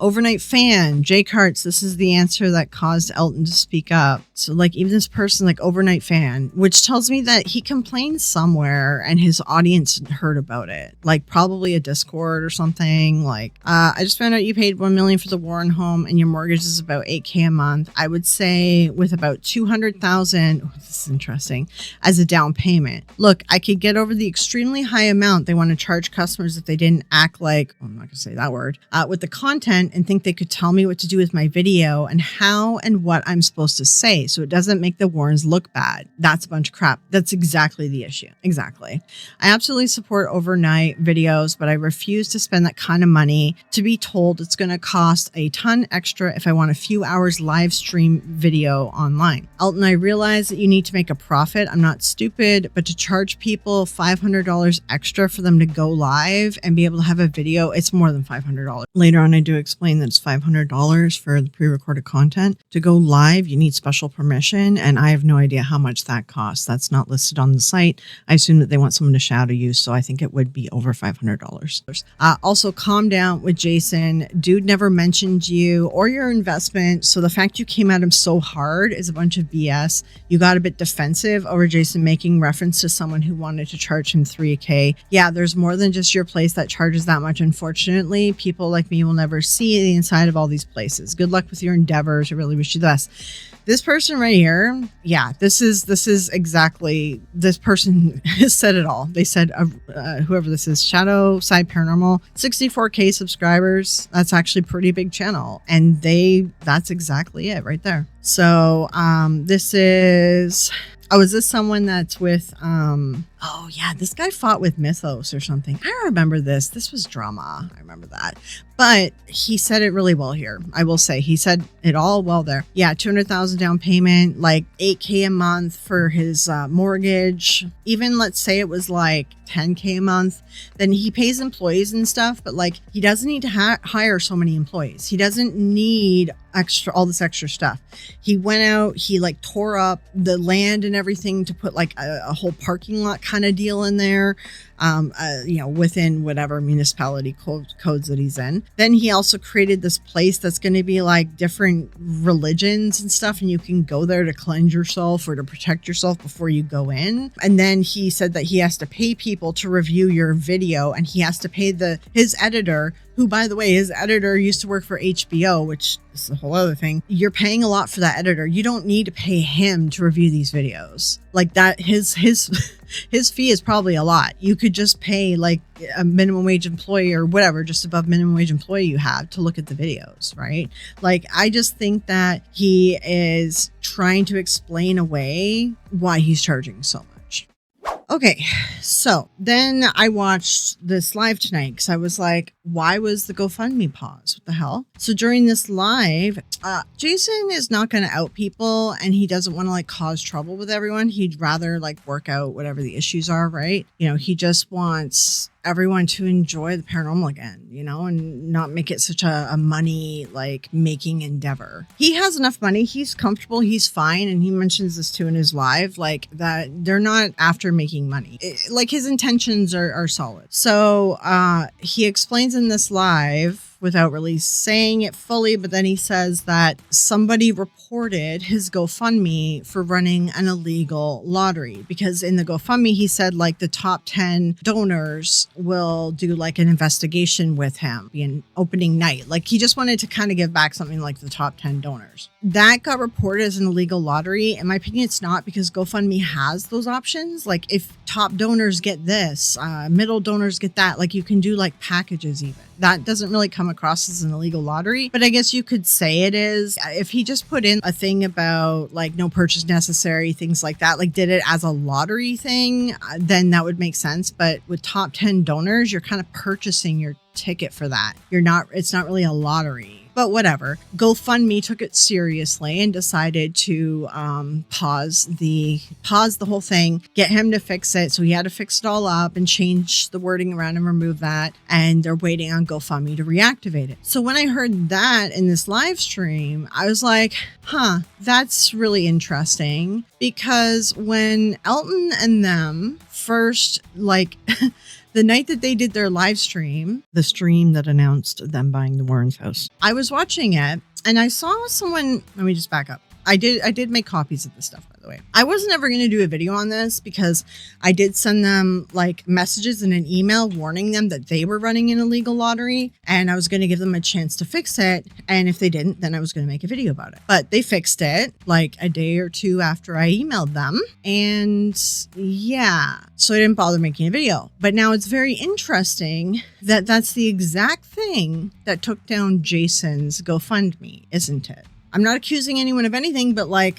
Overnight fan, JCarts, this is the answer that caused Elton to speak up. So like even this person, like overnight fan, which tells me that he complained somewhere and his audience heard about it, like probably a Discord or something. Like, I just found out you paid $1 million for the Warren home and your mortgage is about $8,000 a month. I would say with about $200,000, oh, this is interesting, as a down payment. Look, I could get over the extremely high amount they want to charge customers if they didn't act like, oh, I'm not going to say that word, with the content and think they could tell me what to do with my video and how and what I'm supposed to say so it doesn't make the Warrens look bad. That's a bunch of crap. That's exactly the issue. Exactly. I absolutely support overnight videos, but I refuse to spend that kind of money to be told it's going to cost a ton extra if I want a few hours live stream video online. Elton, I realize that you need to make a profit. I'm not stupid, but to charge people $500 extra for them to go live and be able to have a video, it's more than $500. Later on, I do explain that it's $500 for the pre-recorded content. To go live, you need special permission, and I have no idea how much that costs. That's not listed on the site. I assume that they want someone to shadow you, so I think it would be over $500. Also, calm down with Jason. Dude never mentioned you or your investment, so the fact you came at him so hard is a bunch of BS. You got a bit defensive over Jason making reference to someone who wanted to charge him $3,000. Yeah, there's more than just your place that charges that much. Unfortunately, people like me will never see the inside of all these places. Good luck with your endeavors. I really wish you the best. This person right here, yeah, this is exactly, this person has said it all. They said, whoever this is, Shadow Side Paranormal, 64K subscribers. That's actually a pretty big channel. channel, and that's exactly it right there. So this is someone that's with oh yeah, this guy fought with Mythos or something. I remember this. This was drama. I remember that. But he said it really well here. I will say he said it all well there. Yeah, 200,000 down payment, like $8K a month for his mortgage. Even let's say it was like 10K a month. Then he pays employees and stuff, but like he doesn't need to hire so many employees. He doesn't need all this extra stuff. He went out, he like tore up the land and everything to put like a whole parking lot kind of deal in there, within whatever municipality codes that he's in. Then he also created this place that's going to be like different religions and stuff, and you can go there to cleanse yourself or to protect yourself before you go in. And then he said that he has to pay people to review your video, and he has to pay his editor, who, by the way, his editor used to work for HBO, which is a whole other thing. You're paying a lot for that editor. You don't need to pay him to review these videos. Like that, his fee is probably a lot. You could just pay like a minimum wage employee or whatever, just above minimum wage employee you have to look at the videos, right? Like, I just think that he is trying to explain away why he's charging so much. Okay, so then I watched this live tonight because I was like, why was the GoFundMe paused? What the hell? So during this live, Jason is not going to out people, and he doesn't want to like cause trouble with everyone. He'd rather like work out whatever the issues are, right? You know, he just wants everyone to enjoy the paranormal again, you know, and not make it such a money like making endeavor. He has enough money. He's comfortable. He's fine. And he mentions this too in his live, like that they're not after making money. Like his intentions are solid. So he explains in this live, without really saying it fully, but then he says that somebody reported his GoFundMe for running an illegal lottery, because in the GoFundMe he said like the top 10 donors will do like an investigation with him in opening night. Like he just wanted to kind of give back something like the top 10 donors. That got reported as an illegal lottery. In my opinion, it's not, because GoFundMe has those options. Like if top donors get this, middle donors get that, like you can do like packages even. That doesn't really come across as an illegal lottery, but I guess you could say it is. If he just put in a thing about like no purchase necessary, things like that, like did it as a lottery thing, then that would make sense. But with top 10 donors, you're kind of purchasing your ticket for that. It's not really a lottery. But whatever. GoFundMe took it seriously and decided to pause the whole thing, get him to fix it. So he had to fix it all up and change the wording around and remove that. And they're waiting on GoFundMe to reactivate it. So when I heard that in this live stream, I was like, that's really interesting. Because when Elton and them first, like... the night that they did their live stream, the stream that announced them buying the Warrens house, I was watching it and I saw someone, let me just back up. I did make copies of this stuff, by the way. I wasn't ever going to do a video on this because I did send them like messages in an email warning them that they were running an illegal lottery, and I was going to give them a chance to fix it. And if they didn't, then I was going to make a video about it. But they fixed it like a day or two after I emailed them. And yeah, so I didn't bother making a video. But now it's very interesting that that's the exact thing that took down Jason's GoFundMe, isn't it? I'm not accusing anyone of anything, but like,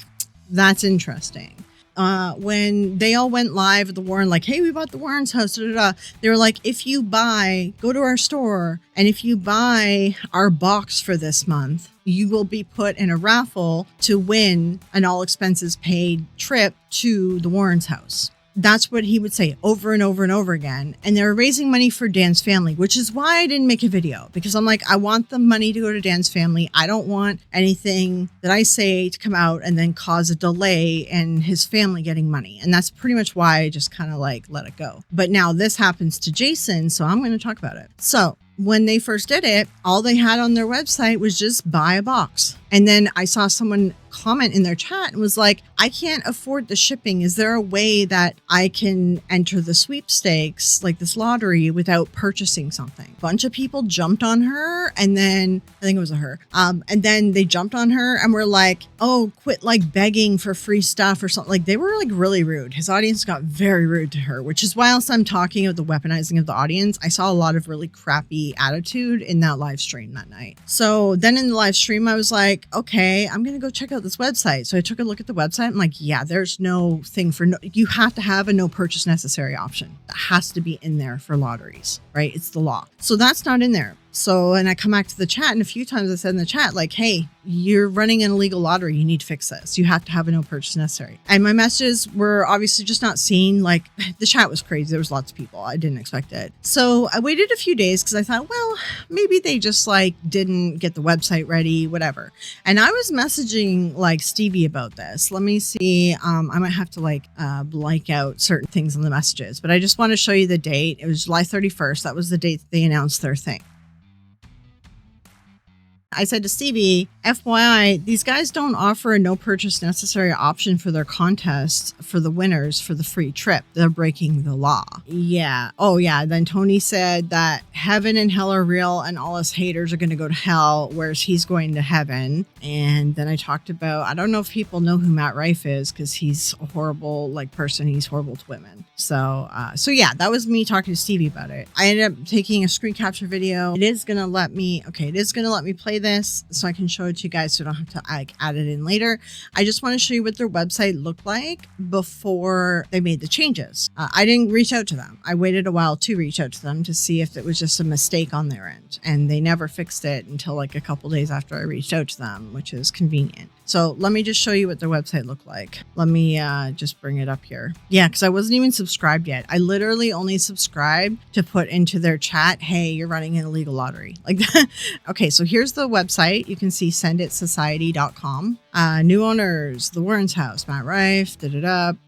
that's interesting. When they all went live at the Warren, like, hey, we bought the Warren's house, they were like, if you go to our store, and if you buy our box for this month, you will be put in a raffle to win an all expenses paid trip to the Warren's house. That's what he would say over and over and over again. And they were raising money for Dan's family, which is why I didn't make a video, because I'm like, I want the money to go to Dan's family. I don't want anything that I say to come out and then cause a delay in his family getting money. And that's pretty much why I just kind of like let it go. But now this happens to Jason, so I'm going to talk about it. So when they first did it, all they had on their website was just buy a box. And then I saw someone comment in their chat and was like, I can't afford the shipping. Is there a way that I can enter the sweepstakes, like this lottery, without purchasing something? A bunch of people jumped on her, and then I think it was a her. And then they jumped on her and were like, oh, quit like begging for free stuff or something. Like they were like really rude. His audience got very rude to her, which is whilst I'm talking about the weaponizing of the audience, I saw a lot of really crappy attitude in that live stream that night. So then in the live stream, I was like, okay, I'm going to go check out this website. So I took a look at the website. I'm like, yeah, there's no thing for you have to have a no purchase necessary option. That has to be in there for lotteries, right? It's the law. So that's not in there. So, and I come back to the chat, and a few times I said in the chat, like, hey, you're running an illegal lottery. You need to fix this. You have to have a no purchase necessary. And my messages were obviously just not seen. Like, the chat was crazy. There was lots of people. I didn't expect it. So I waited a few days because I thought, well, maybe they just like didn't get the website ready, whatever. And I was messaging like Stevie about this. Let me see. I might have to like blank out certain things in the messages, but I just want to show you the date. It was July 31st. That was the date that they announced their thing. I said to Stevie, FYI, these guys don't offer a no purchase necessary option for their contests for the winners for the free trip. They're breaking the law. Yeah. Oh, yeah. Then Tony said that heaven and hell are real and all us haters are going to go to hell, whereas he's going to heaven. And then I talked about, I don't know if people know who Matt Rife is because he's a horrible like person. He's horrible to women. So yeah, that was me talking to Stevie about it. I ended up taking a screen capture video. It is going to let me play this so I can show it to you guys so I don't have to like add it in later. I just want to show you what their website looked like before they made the changes. I didn't reach out to them. I waited a while to reach out to them to see if it was just a mistake on their end, and they never fixed it until like a couple days after I reached out to them, which is convenient. So let me just show you what their website looked like. Let me just bring it up here. Yeah, because I wasn't even subscribed yet. I literally only subscribed to put into their chat, hey, you're running an illegal lottery. Like that. Okay, so here's the website. You can see senditsociety.com. New owners, the Warren's house, Matt Rife,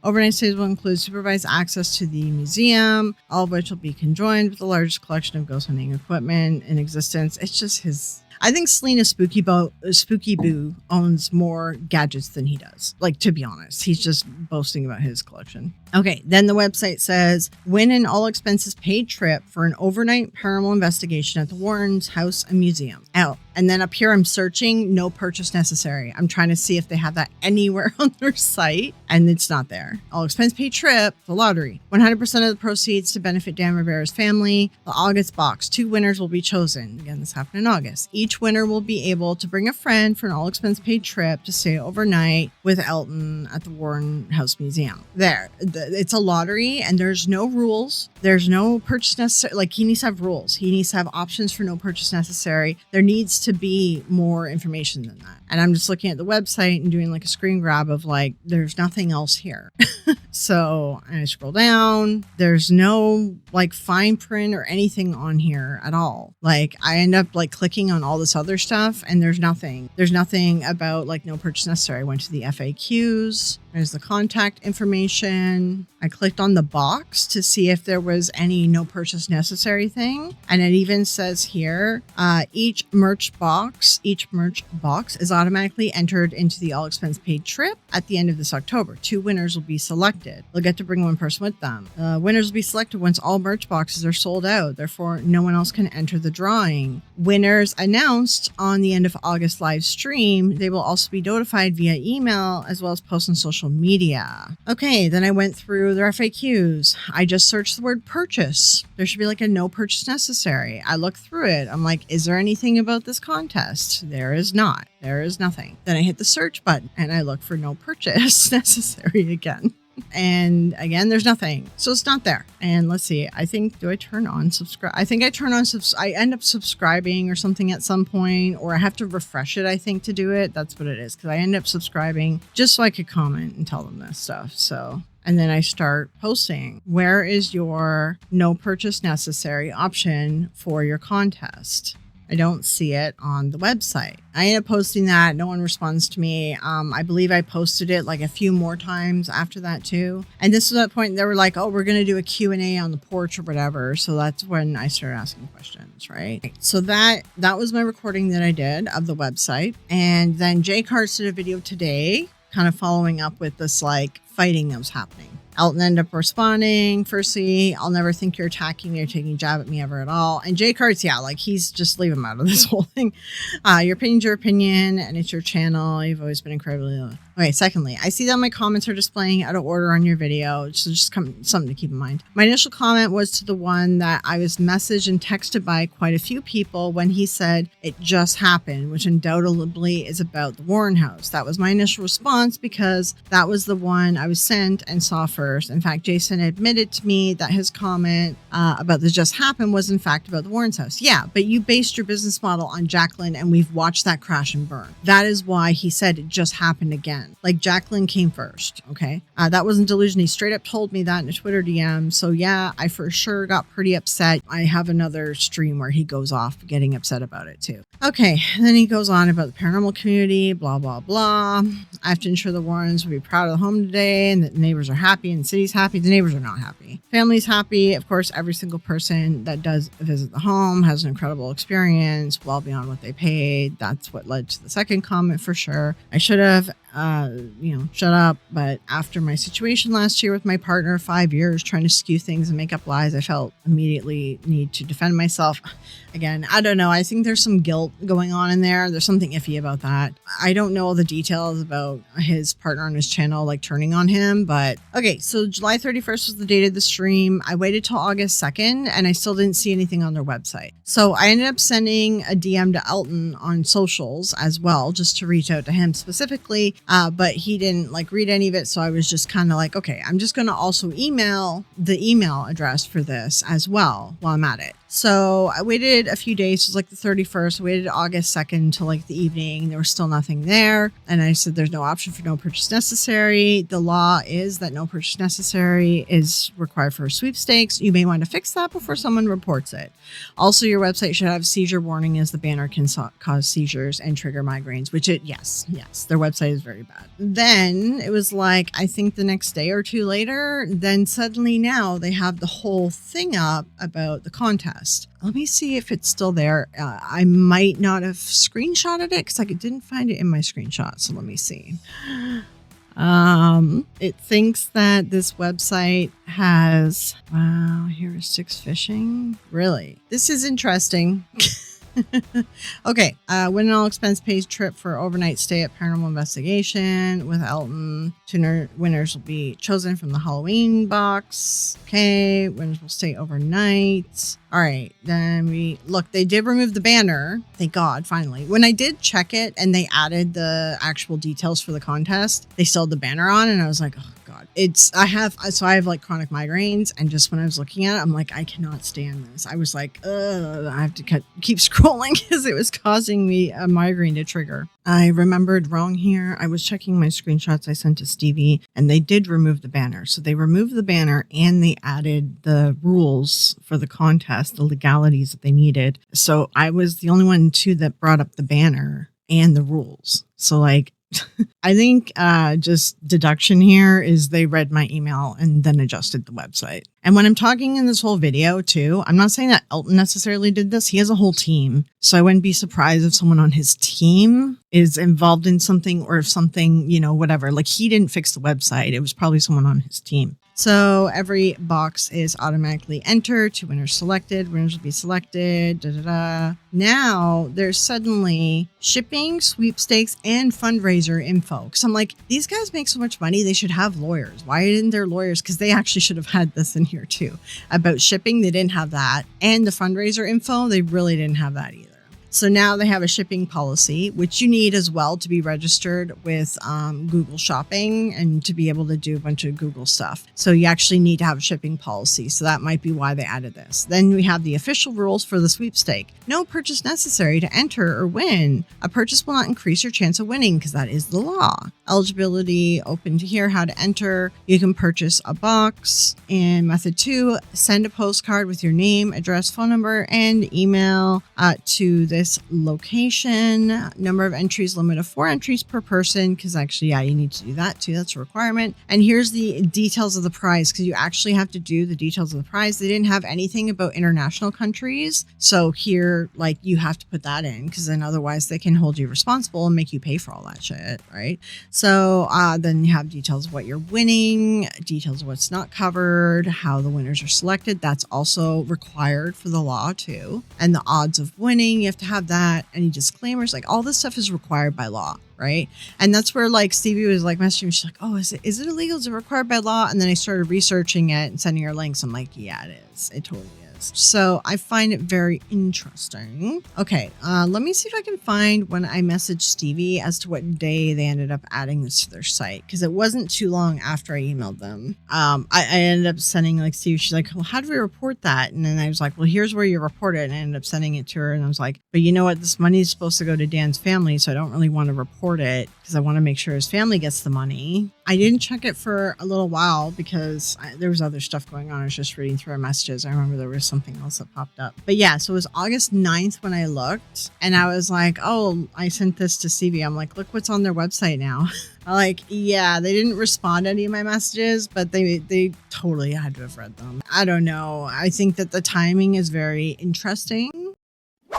Overnight stays will include supervised access to the museum, all of which will be conjoined with the largest collection of ghost hunting equipment in existence. It's just his... I think Selena Spooky Boo owns more gadgets than he does. Like, to be honest, he's just boasting about his collection. Okay, then the website says, win an all expenses paid trip for an overnight paranormal investigation at the Warren's house and museum. Oh, and then up here I'm searching no purchase necessary. I'm trying to see if they have that anywhere on their site, and it's not there. All expense paid trip, the lottery. 100% of the proceeds to benefit Dan Rivera's family. The August box. 2 winners will be chosen. Again, this happened in August. Each winner will be able to bring a friend for an all expense paid trip to stay overnight with Elton at the Warren House Museum. There. It's a lottery and there's no rules. There's no purchase necessary. Like, he needs to have rules. He needs to have options for no purchase necessary. There needs to be more information than that. And I'm just looking at the website and doing like a screen grab of like, there's nothing else here. So I scroll down. There's no like fine print or anything on here at all. Like, I end up like clicking on all this other stuff and there's nothing. There's nothing about like no purchase necessary. I went to the FAQs. There's the contact information. I clicked on the box to see if there was any no purchase necessary thing. And it even says here, each merch box is automatically entered into the all expense paid trip at the end of this October. 2 winners will be selected. They'll get to bring 1 person with them. Winners will be selected once all merch boxes are sold out. Therefore, no one else can enter the drawing. Winners announced on the end of August live stream. They will also be notified via email as well as post on social media. Okay, then I went through their FAQs. I just searched the word purchase. There should be like a no purchase necessary. I looked through it. I'm like, is there anything about this contest? There is not. There is nothing. Then I hit the search button and I look for no purchase necessary again. And again, there's nothing. So it's not there. And let's see. I think, do I turn on subscribe? I think I turn on I end up subscribing or something at some point, or I have to refresh it, I think, to do it. That's what it is. Because I end up subscribing just so I could comment and tell them this stuff. So, and then I start posting. Where is your no purchase necessary option for your contest? I don't see it on the website. I end up posting that. No one responds to me. I believe I posted it like a few more times after that too. And this was at the point they were like, oh, we're going to do a Q&A on the porch or whatever. So that's when I started asking questions, right? So that was my recording that I did of the website. And then JCarts did a video today, kind of following up with this like fighting that was happening. Elton ended up responding. Firstly, I'll never think you're attacking me or taking a jab at me ever at all. And JCarts, yeah, like he's just leave him out of this whole thing. Your opinion's your opinion and it's your channel. You've always been incredibly... Okay, secondly, I see that my comments are displaying out of order on your video. So just something to keep in mind. My initial comment was to the one that I was messaged and texted by quite a few people when he said it just happened, which undoubtedly is about the Warren house. That was my initial response because that was the one I was sent and saw first. In fact, Jason admitted to me that his comment about the just happened was in fact about the Warren's house. Yeah, but you based your business model on Jacqueline and we've watched that crash and burn. That is why he said it just happened again. Like Jacqueline came first, okay? That wasn't delusion. He straight up told me that in a Twitter DM. So yeah, I for sure got pretty upset. I have another stream where he goes off getting upset about it too. Okay, and then he goes on about the paranormal community, blah, blah, blah. I have to ensure the Warrens will be proud of the home today and that the neighbors are happy and the city's happy. The neighbors are not happy. Family's happy. Of course, every single person that does visit the home has an incredible experience, well beyond what they paid. That's what led to the second comment for sure. I should have shut up. But after my situation last year with my partner, 5 years trying to skew things and make up lies, I felt immediately need to defend myself. Again, I don't know. I think there's some guilt going on in there. There's something iffy about that. I don't know all the details about his partner on his channel, like turning on him, but okay. So July 31st was the date of the stream. I waited till August 2nd and I still didn't see anything on their website. So I ended up sending a DM to Elton on socials as well, just to reach out to him specifically. But he didn't like read any of it. So I was just kind of like, okay, I'm just going to also email the email address for this as well while I'm at it. So I waited a few days. It was like the 31st. I waited August 2nd till like the evening. There was still nothing there. And I said, there's no option for no purchase necessary. The law is that no purchase necessary is required for sweepstakes. You may want to fix that before someone reports it. Also, your website should have seizure warning as the banner can cause seizures and trigger migraines, which yes, their website is very bad. Then it was like, I think the next day or two later, then suddenly now they have the whole thing up about the contest. Let me see if it's still there. I might not have screenshotted it because I didn't find it in my screenshot. So let me see. It thinks that this website has, wow, here is 6 fishing. Really? This is interesting. Okay, win an all-expense paid trip for overnight stay at Paranormal Investigation with Elton. Winners will be chosen from the Halloween box. Okay, winners will stay overnight. All right, then they did remove the banner. Thank God, finally. When I did check it and they added the actual details for the contest, they still had the banner on and I was like, oh God. I have like chronic migraines, and just when I was looking at it, I'm like, I cannot stand this. I was like, I have to keep scrolling because it was causing me a migraine to trigger. I remembered wrong here. I was checking my screenshots I sent to Stevie and they did remove the banner. So they removed the banner and they added the rules for the contest, the legalities that they needed. So I was the only one too that brought up the banner and the rules. So like, I think just deduction here is they read my email and then adjusted the website. And when I'm talking in this whole video too, I'm not saying that Elton necessarily did this. He has a whole team. So I wouldn't be surprised if someone on his team is involved in something, or if something, whatever. Like he didn't fix the website. It was probably someone on his team. So every box is automatically entered. 2 winners selected. Winners will be selected. Now there's suddenly shipping, sweepstakes, and fundraiser info. Because I'm like, these guys make so much money. They should have lawyers. Why didn't their lawyers? Because they actually should have had this in here too. About shipping, they didn't have that. And the fundraiser info, they really didn't have that either. So now they have a shipping policy, which you need as well to be registered with Google Shopping and to be able to do a bunch of Google stuff. So you actually need to have a shipping policy. So that might be why they added this. Then we have the official rules for the sweepstake. No purchase necessary to enter or win. A purchase will not increase your chance of winning because that is the law. Eligibility open to here, how to enter. You can purchase a box. And method 2, send a postcard with your name, address, phone number, and email to this this location. Number of entries, limit of 4 entries per person, because actually, yeah, you need to do that too. That's a requirement. And here's the details of the prize, because you actually have to do the details of the prize. They didn't have anything about international countries. So here, like, you have to put that in, because then otherwise they can hold you responsible and make you pay for all that shit, right? So then you have details of what you're winning, details of what's not covered, how the winners are selected. That's also required for the law too. And the odds of winning, you have to have that. Any disclaimers, like all this stuff is required by law, right? And that's where like Stevie was like messaging me. She's like, oh, is it illegal? Is it required by law? And then I started researching it and sending her links. I'm like, yeah, it is. It totally is. So I find it very interesting. Okay, let me see if I can find when I messaged Stevie as to what day they ended up adding this to their site, because it wasn't too long after I emailed them. I ended up sending like Stevie, she's like, well, how do we report that? And then I was like, well, here's where you report it. And I ended up sending it to her. And I was like, but you know what? This money is supposed to go to Dan's family, so I don't really want to report it because I want to make sure his family gets the money. I didn't check it for a little while because there was other stuff going on. I was just reading through our messages. I remember there was something else that popped up. But yeah, so it was August 9th when I looked, and I was like, oh, I sent this to Stevie. I'm like, look what's on their website now. I'm like, yeah, they didn't respond to any of my messages, but they totally had to have read them. I don't know. I think that the timing is very interesting.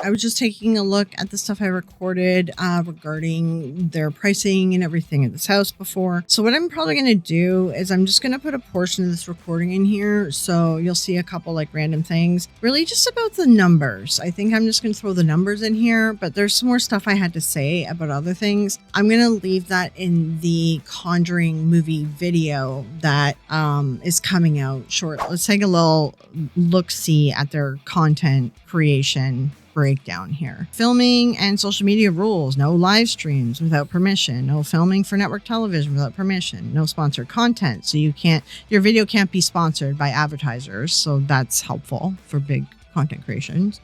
I was just taking a look at the stuff I recorded regarding their pricing and everything at this house before. So what I'm probably going to do is I'm just going to put a portion of this recording in here. So you'll see a couple like random things, really just about the numbers. I think I'm just going to throw the numbers in here, but there's some more stuff I had to say about other things. I'm going to leave that in the Conjuring movie video that is coming out short. Let's take a little look-see at their content creation breakdown here. Filming and social media rules. No live streams without permission. No filming for network television without permission. No sponsored content. So your video can't be sponsored by advertisers. So that's helpful for big content creations.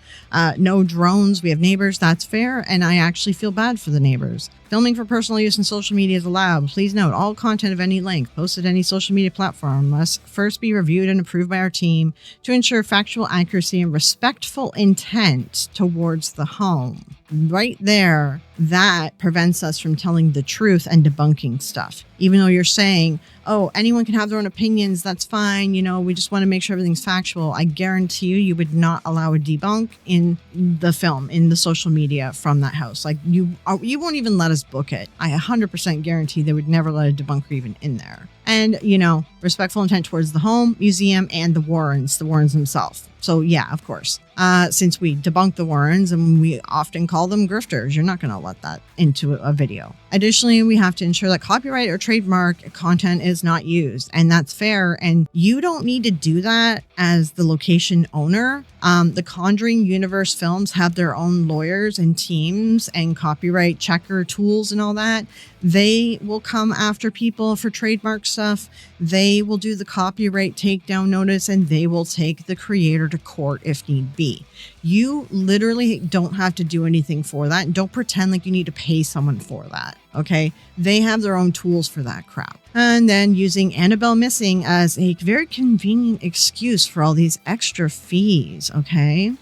No drones. We have neighbors. That's fair. And I actually feel bad for the neighbors. Filming for personal use in social media is allowed. Please note, all content of any length posted to any social media platform must first be reviewed and approved by our team to ensure factual accuracy and respectful intent towards the home. Right there, that prevents us from telling the truth and debunking stuff. Even though you're saying, oh, anyone can have their own opinions, that's fine, we just want to make sure everything's factual. I guarantee you would not allow a debunk in the film, in the social media from that house. Like you won't even let us book it. I 100% guarantee they would never let a debunker even in there. And, respectful intent towards the home, museum, and the Warrens themselves. So yeah, of course. Since we debunk the Warrens and we often call them grifters, you're not going to let that into a video. Additionally, we have to ensure that copyright or trademark content is not used, and that's fair. And you don't need to do that as the location owner. The Conjuring Universe films have their own lawyers and teams and copyright checker tools and all that. They will come after people for trademark stuff. They will do the copyright takedown notice, and they will take the creator to court if need be. You literally don't have to do anything for that. Don't pretend like you need to pay someone for that. Okay. They have their own tools for that crap. And then using Annabelle Missing as a very convenient excuse for all these extra fees. Okay.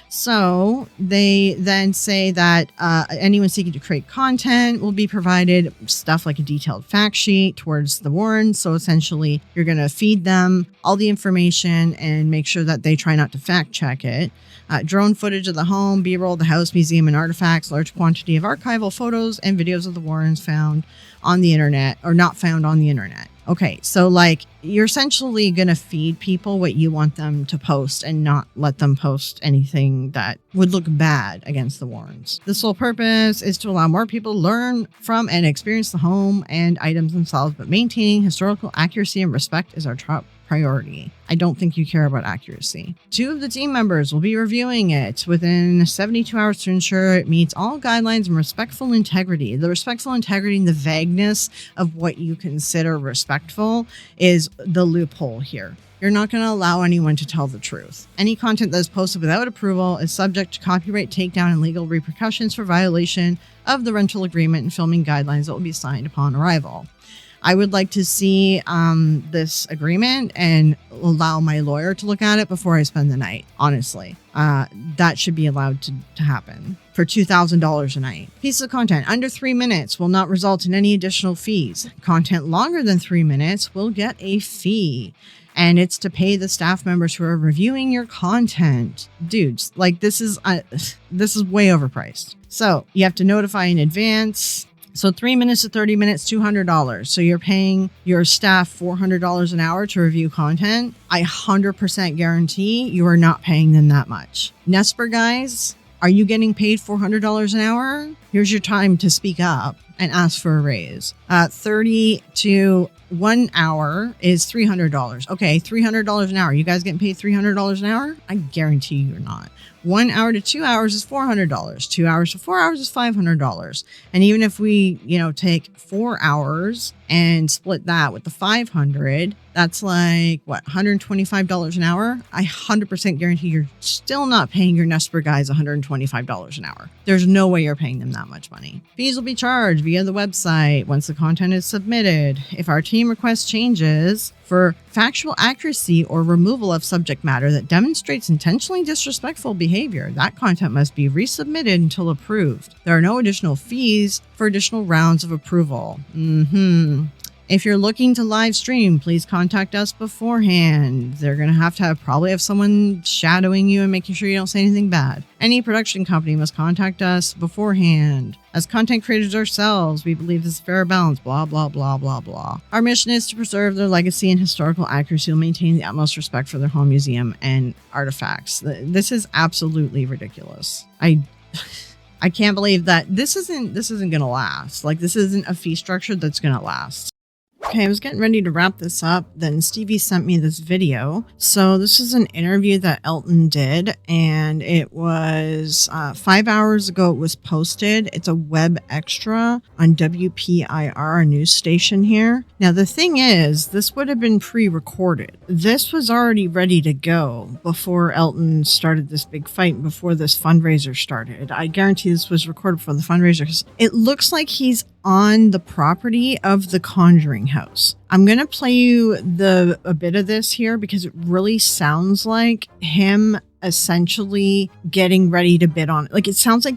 So they then say that anyone seeking to create content will be provided stuff like a detailed fact sheet towards the Warrens. So essentially, you're going to feed them all the information and make sure that they try not to fact check it. Drone footage of the home, B-roll, the house, museum, and artifacts, large quantity of archival photos and videos of the Warrens found on the internet or not found on the internet. Okay, so like you're essentially going to feed people what you want them to post and not let them post anything that would look bad against the Warrens. The sole purpose is to allow more people to learn from and experience the home and items themselves, but maintaining historical accuracy and respect is our top priority. I don't think you care about accuracy. 2 of the team members will be reviewing it within 72 hours to ensure it meets all guidelines and respectful integrity. The respectful integrity and the vagueness of what you consider respectful is the loophole here. You're not going to allow anyone to tell the truth. Any content that is posted without approval is subject to copyright takedown and legal repercussions for violation of the rental agreement and filming guidelines that will be signed upon arrival. I would like to see this agreement and allow my lawyer to look at it before I spend the night. Honestly, that should be allowed to happen for $2,000 a night. Piece of content under 3 minutes will not result in any additional fees. Content longer than 3 minutes will get a fee. And it's to pay the staff members who are reviewing your content. Dudes, like this is way overpriced. So you have to notify in advance. So 3 minutes to 30 minutes, $200. So you're paying your staff $400 an hour to review content. I 100% guarantee you are not paying them that much. Nesper guys, are you getting paid $400 an hour? Here's your time to speak up and ask for a raise. 30 to 1 hour is $300. Okay, $300 an hour. You guys getting paid $300 an hour? I guarantee you're not. 1 hour to 2 hours is $400. 2 hours to 4 hours is $500. And even if we, take 4 hours and split that with the 500, that's like what, $125 an hour? I 100% guarantee you're still not paying your Nesper guys $125 an hour. There's no way you're paying them that much money. Fees will be charged via the website once the content is submitted. If our team requests changes for factual accuracy or removal of subject matter that demonstrates intentionally disrespectful behavior, that content must be resubmitted until approved. There are no additional fees for additional rounds of approval. If you're looking to live stream, please contact us beforehand. They're going to probably have someone shadowing you and making sure you don't say anything bad. Any production company must contact us beforehand. As content creators ourselves, we believe this is fair balance, blah, blah, blah, blah, blah. Our mission is to preserve their legacy and historical accuracy while maintaining the utmost respect for their home museum and artifacts. This is absolutely ridiculous. I can't believe that this isn't going to last. Like, this isn't a fee structure that's going to last. Okay, I was getting ready to wrap this up. Then Stevie sent me this video. So this is an interview that Elton did, and it was 5 hours ago. It was posted. It's a web extra on WPIR, a news station here. Now, the thing is, this would have been pre-recorded. This was already ready to go before Elton started this big fight, before this fundraiser started. I guarantee this was recorded before the fundraiser, because it looks like he's on the property of the Conjuring house. I'm going to play you a bit of this here because it really sounds like him essentially getting ready to bid on it. Like, it sounds like,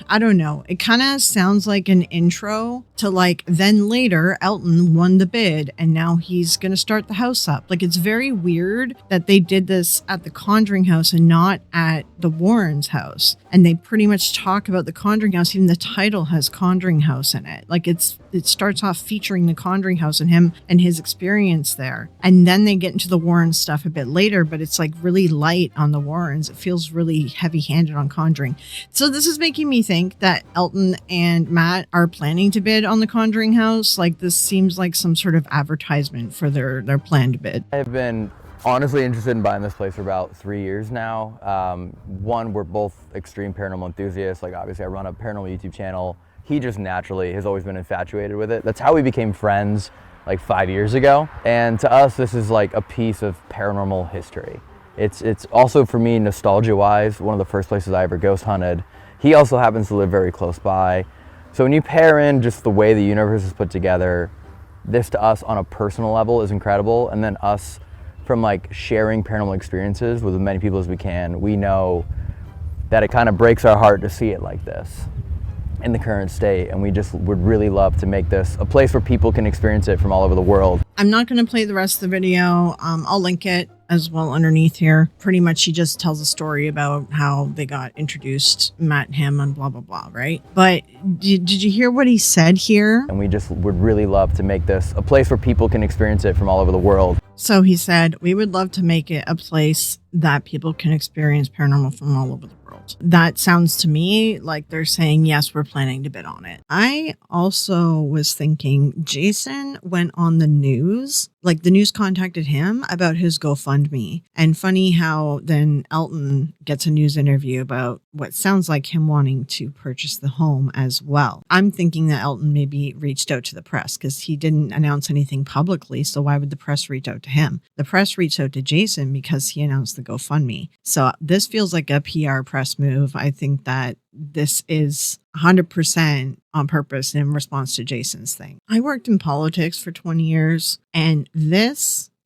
I don't know. It kind of sounds like an intro to like, then later Elton won the bid and now he's going to start the house up. Like, it's very weird that they did this at the Conjuring house and not at the Warrens' house. And they pretty much talk about the Conjuring house. Even the title has Conjuring house in it. Like, it starts off featuring the Conjuring house and him and his experience there. And then they get into the Warrens stuff a bit later, but it's like really light on the Warrens. It feels really heavy-handed on Conjuring. So this is making me think that Elton and Matt are planning to bid on the Conjuring house. Like, this seems like some sort of advertisement for their planned bid. I've been honestly interested in buying this place for about 3 years now. One, we're both extreme paranormal enthusiasts. Like, obviously I run a paranormal YouTube channel. He just naturally has always been infatuated with it. That's how we became friends like 5 years ago. And to us, this is like a piece of paranormal history. It's also, for me, nostalgia-wise, one of the first places I ever ghost hunted. He also happens to live very close by. So when you pair in just the way the universe is put together, this to us on a personal level is incredible. And then us from like sharing paranormal experiences with as many people as we can, we know that it kind of breaks our heart to see it like this in the current state, and we just would really love to make this a place where people can experience it from all over the world. I'm not going to play the rest of the video. I'll link it as well underneath here. Pretty much he just tells a story about how they got introduced, Matt and him, and blah, blah, blah, right? But did you hear what he said here? And we just would really love to make this a place where people can experience it from all over the world. So he said, we would love to make it a place that people can experience paranormal from all over the world. That sounds to me like they're saying, yes, we're planning to bid on it. I also was thinking Jason went on the news, like the news contacted him about his GoFundMe. And funny how then Elton gets a news interview about what sounds like him wanting to purchase the home as well. I'm thinking that Elton maybe reached out to the press because he didn't announce anything publicly. So why would the press reach out to him? The press reached out to Jason because he announced the GoFundMe. So this feels like a PR press move. I think that this is 100% on purpose in response to Jason's thing. I worked in politics for 20 years, and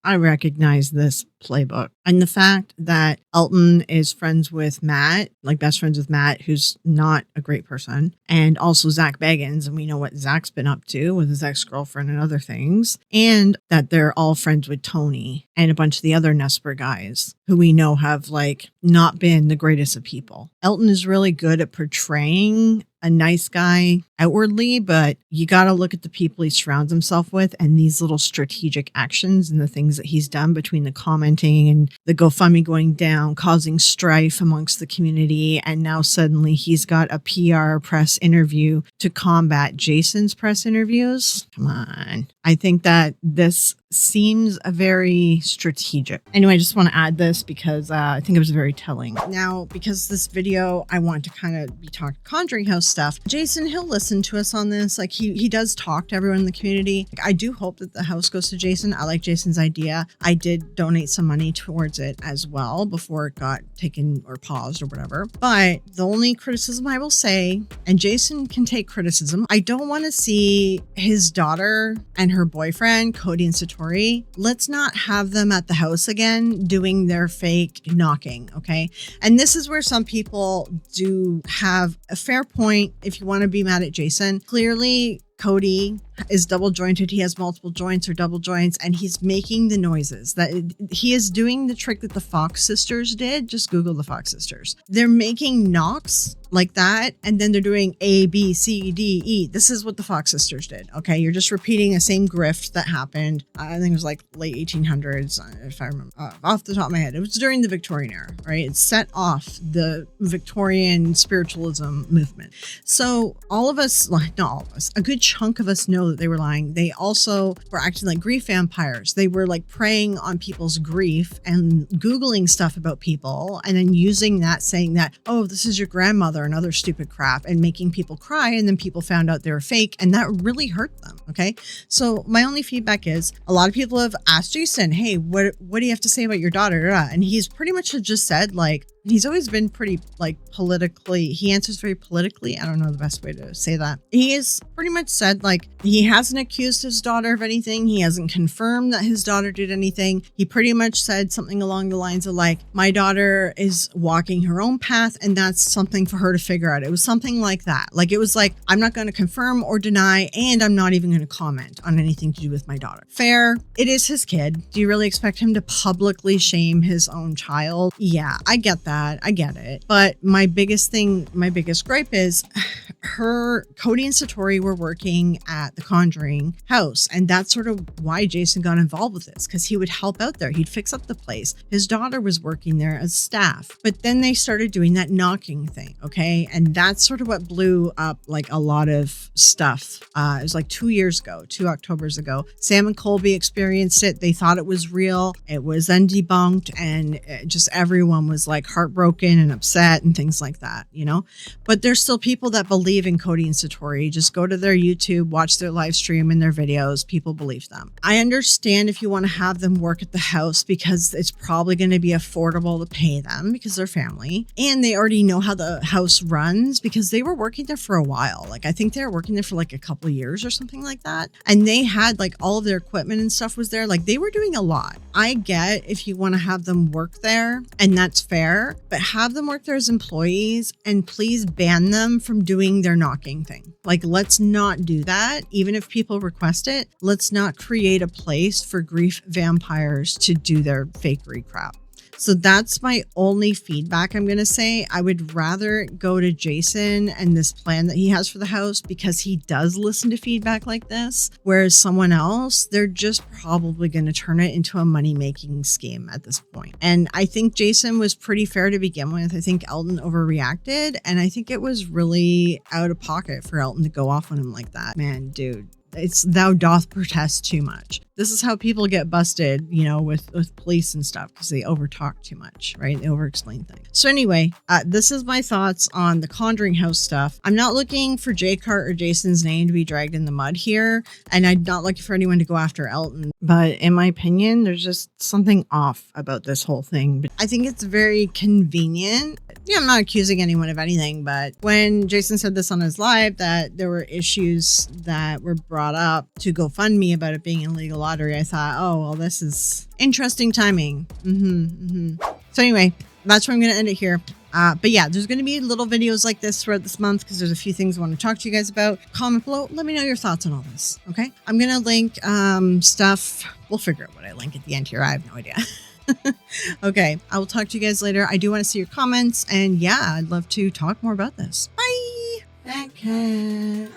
I recognize this playbook. And the fact that Elton is friends with Matt, like best friends with Matt, who's not a great person, and also Zach Bagans, and we know what Zach's been up to with his ex-girlfriend and other things, and that they're all friends with Tony and a bunch of the other Nesper guys who we know have like not been the greatest of people. Elton is really good at portraying a nice guy outwardly, but you got to look at the people he surrounds himself with and these little strategic actions and the things that he's done between the commenting and the GoFundMe going down, causing strife amongst the community. And now suddenly he's got a PR press interview to combat Jason's press interviews. Come on. I think that this seems very strategic. Anyway, I just want to add this because I think it was very telling. Now, because this video, I want to kind of be talking Conjuring House stuff. Jason, he'll listen to us on this. Like he does talk to everyone in the community. Like, I do hope that the house goes to Jason. I like Jason's idea. I did donate some money towards it as well before it got taken or paused or whatever. But the only criticism I will say, and Jason can take criticism, I don't want to see his daughter and her boyfriend, Cody and Satori, let's not have them at the house again doing their fake knocking, okay? And this is where some people do have a fair point if you want to be mad at Jason. Clearly, Cody is double jointed. He has multiple joints or double joints, and he's making the noises that he is doing the trick that the Fox sisters did. Just Google the Fox sisters. They're making knocks like that, and then they're doing A, B, C, D, E. This is what the Fox sisters did. Okay, you're just repeating the same grift that happened. I think it was like late 1800s, if I remember off the top of my head. It was during the Victorian era, right? It set off the Victorian spiritualism movement. So all of us, not all of us, a good chunk of us know that they were lying. They also were acting like grief vampires. They were like preying on people's grief and Googling stuff about people and then using that, saying that, oh, this is your grandmother and other stupid crap, and making people cry. And then people found out they were fake, and that really hurt them. Okay. So my only feedback is a lot of people have asked Jason, hey, what do you have to say about your daughter? And he's pretty much just said, like, he's always been pretty like politically, he answers very politically. I don't know the best way to say that. He has pretty much said like he hasn't accused his daughter of anything. He hasn't confirmed that his daughter did anything. He pretty much said something along the lines of like, my daughter is walking her own path and that's something for her to figure out. It was something like that. Like it was like, I'm not going to confirm or deny, and I'm not even going to comment on anything to do with my daughter. Fair. It is his kid. Do you really expect him to publicly shame his own child? Yeah, I get that. I get it. But my biggest gripe is Cody and Satori were working at the Conjuring house. And that's sort of why Jason got involved with this, because he would help out there. He'd fix up the place. His daughter was working there as staff. But then they started doing that knocking thing. Okay. And that's sort of what blew up like a lot of stuff. It was like 2 Octobers ago. Sam and Colby experienced it. They thought it was real. It was then debunked, and just everyone was like heartbroken and upset and things like that, you know? But there's still people that believe in Cody and Satori. Just go to their YouTube, watch their live stream and their videos. People believe them. I understand if you want to have them work at the house because it's probably going to be affordable to pay them because they're family. And they already know how the house runs because they were working there for a while. Like I think they were working there for like a couple of years or something like that. And they had like all of their equipment and stuff was there. Like they were doing a lot. I get if you want to have them work there, and that's fair, but have them work there as employees, and please ban them from doing their knocking thing. Like, let's not do that. Even if people request it, let's not create a place for grief vampires to do their fakery crap. So that's my only feedback I'm going to say. I would rather go to Jason and this plan that he has for the house because he does listen to feedback like this. Whereas someone else, they're just probably going to turn it into a money-making scheme at this point. And I think Jason was pretty fair to begin with. I think Elton overreacted, and I think it was really out of pocket for Elton to go off on him like that. Man, dude. It's thou doth protest too much. This is how people get busted, you know, with police and stuff, because they overtalk too much, right? They over-explain things. So anyway, this is my thoughts on the Conjuring house stuff. I'm not looking for JCart or Jason's name to be dragged in the mud here, and I'm not looking for anyone to go after Elton. But in my opinion, there's just something off about this whole thing. But I think it's very convenient. Yeah, I'm not accusing anyone of anything, but when Jason said this on his live, that there were issues that were brought up to GoFundMe about it being an illegal lottery, I thought, oh, well, this is interesting timing. So anyway, that's where I'm going to end it here. But yeah, there's going to be little videos like this throughout this month because there's a few things I want to talk to you guys about. Comment below. Let me know your thoughts on all this. Okay. I'm going to link stuff. We'll figure out what I link at the end here. I have no idea. Okay. I will talk to you guys later. I do want to see your comments. And yeah, I'd love to talk more about this. Bye. Fat cat.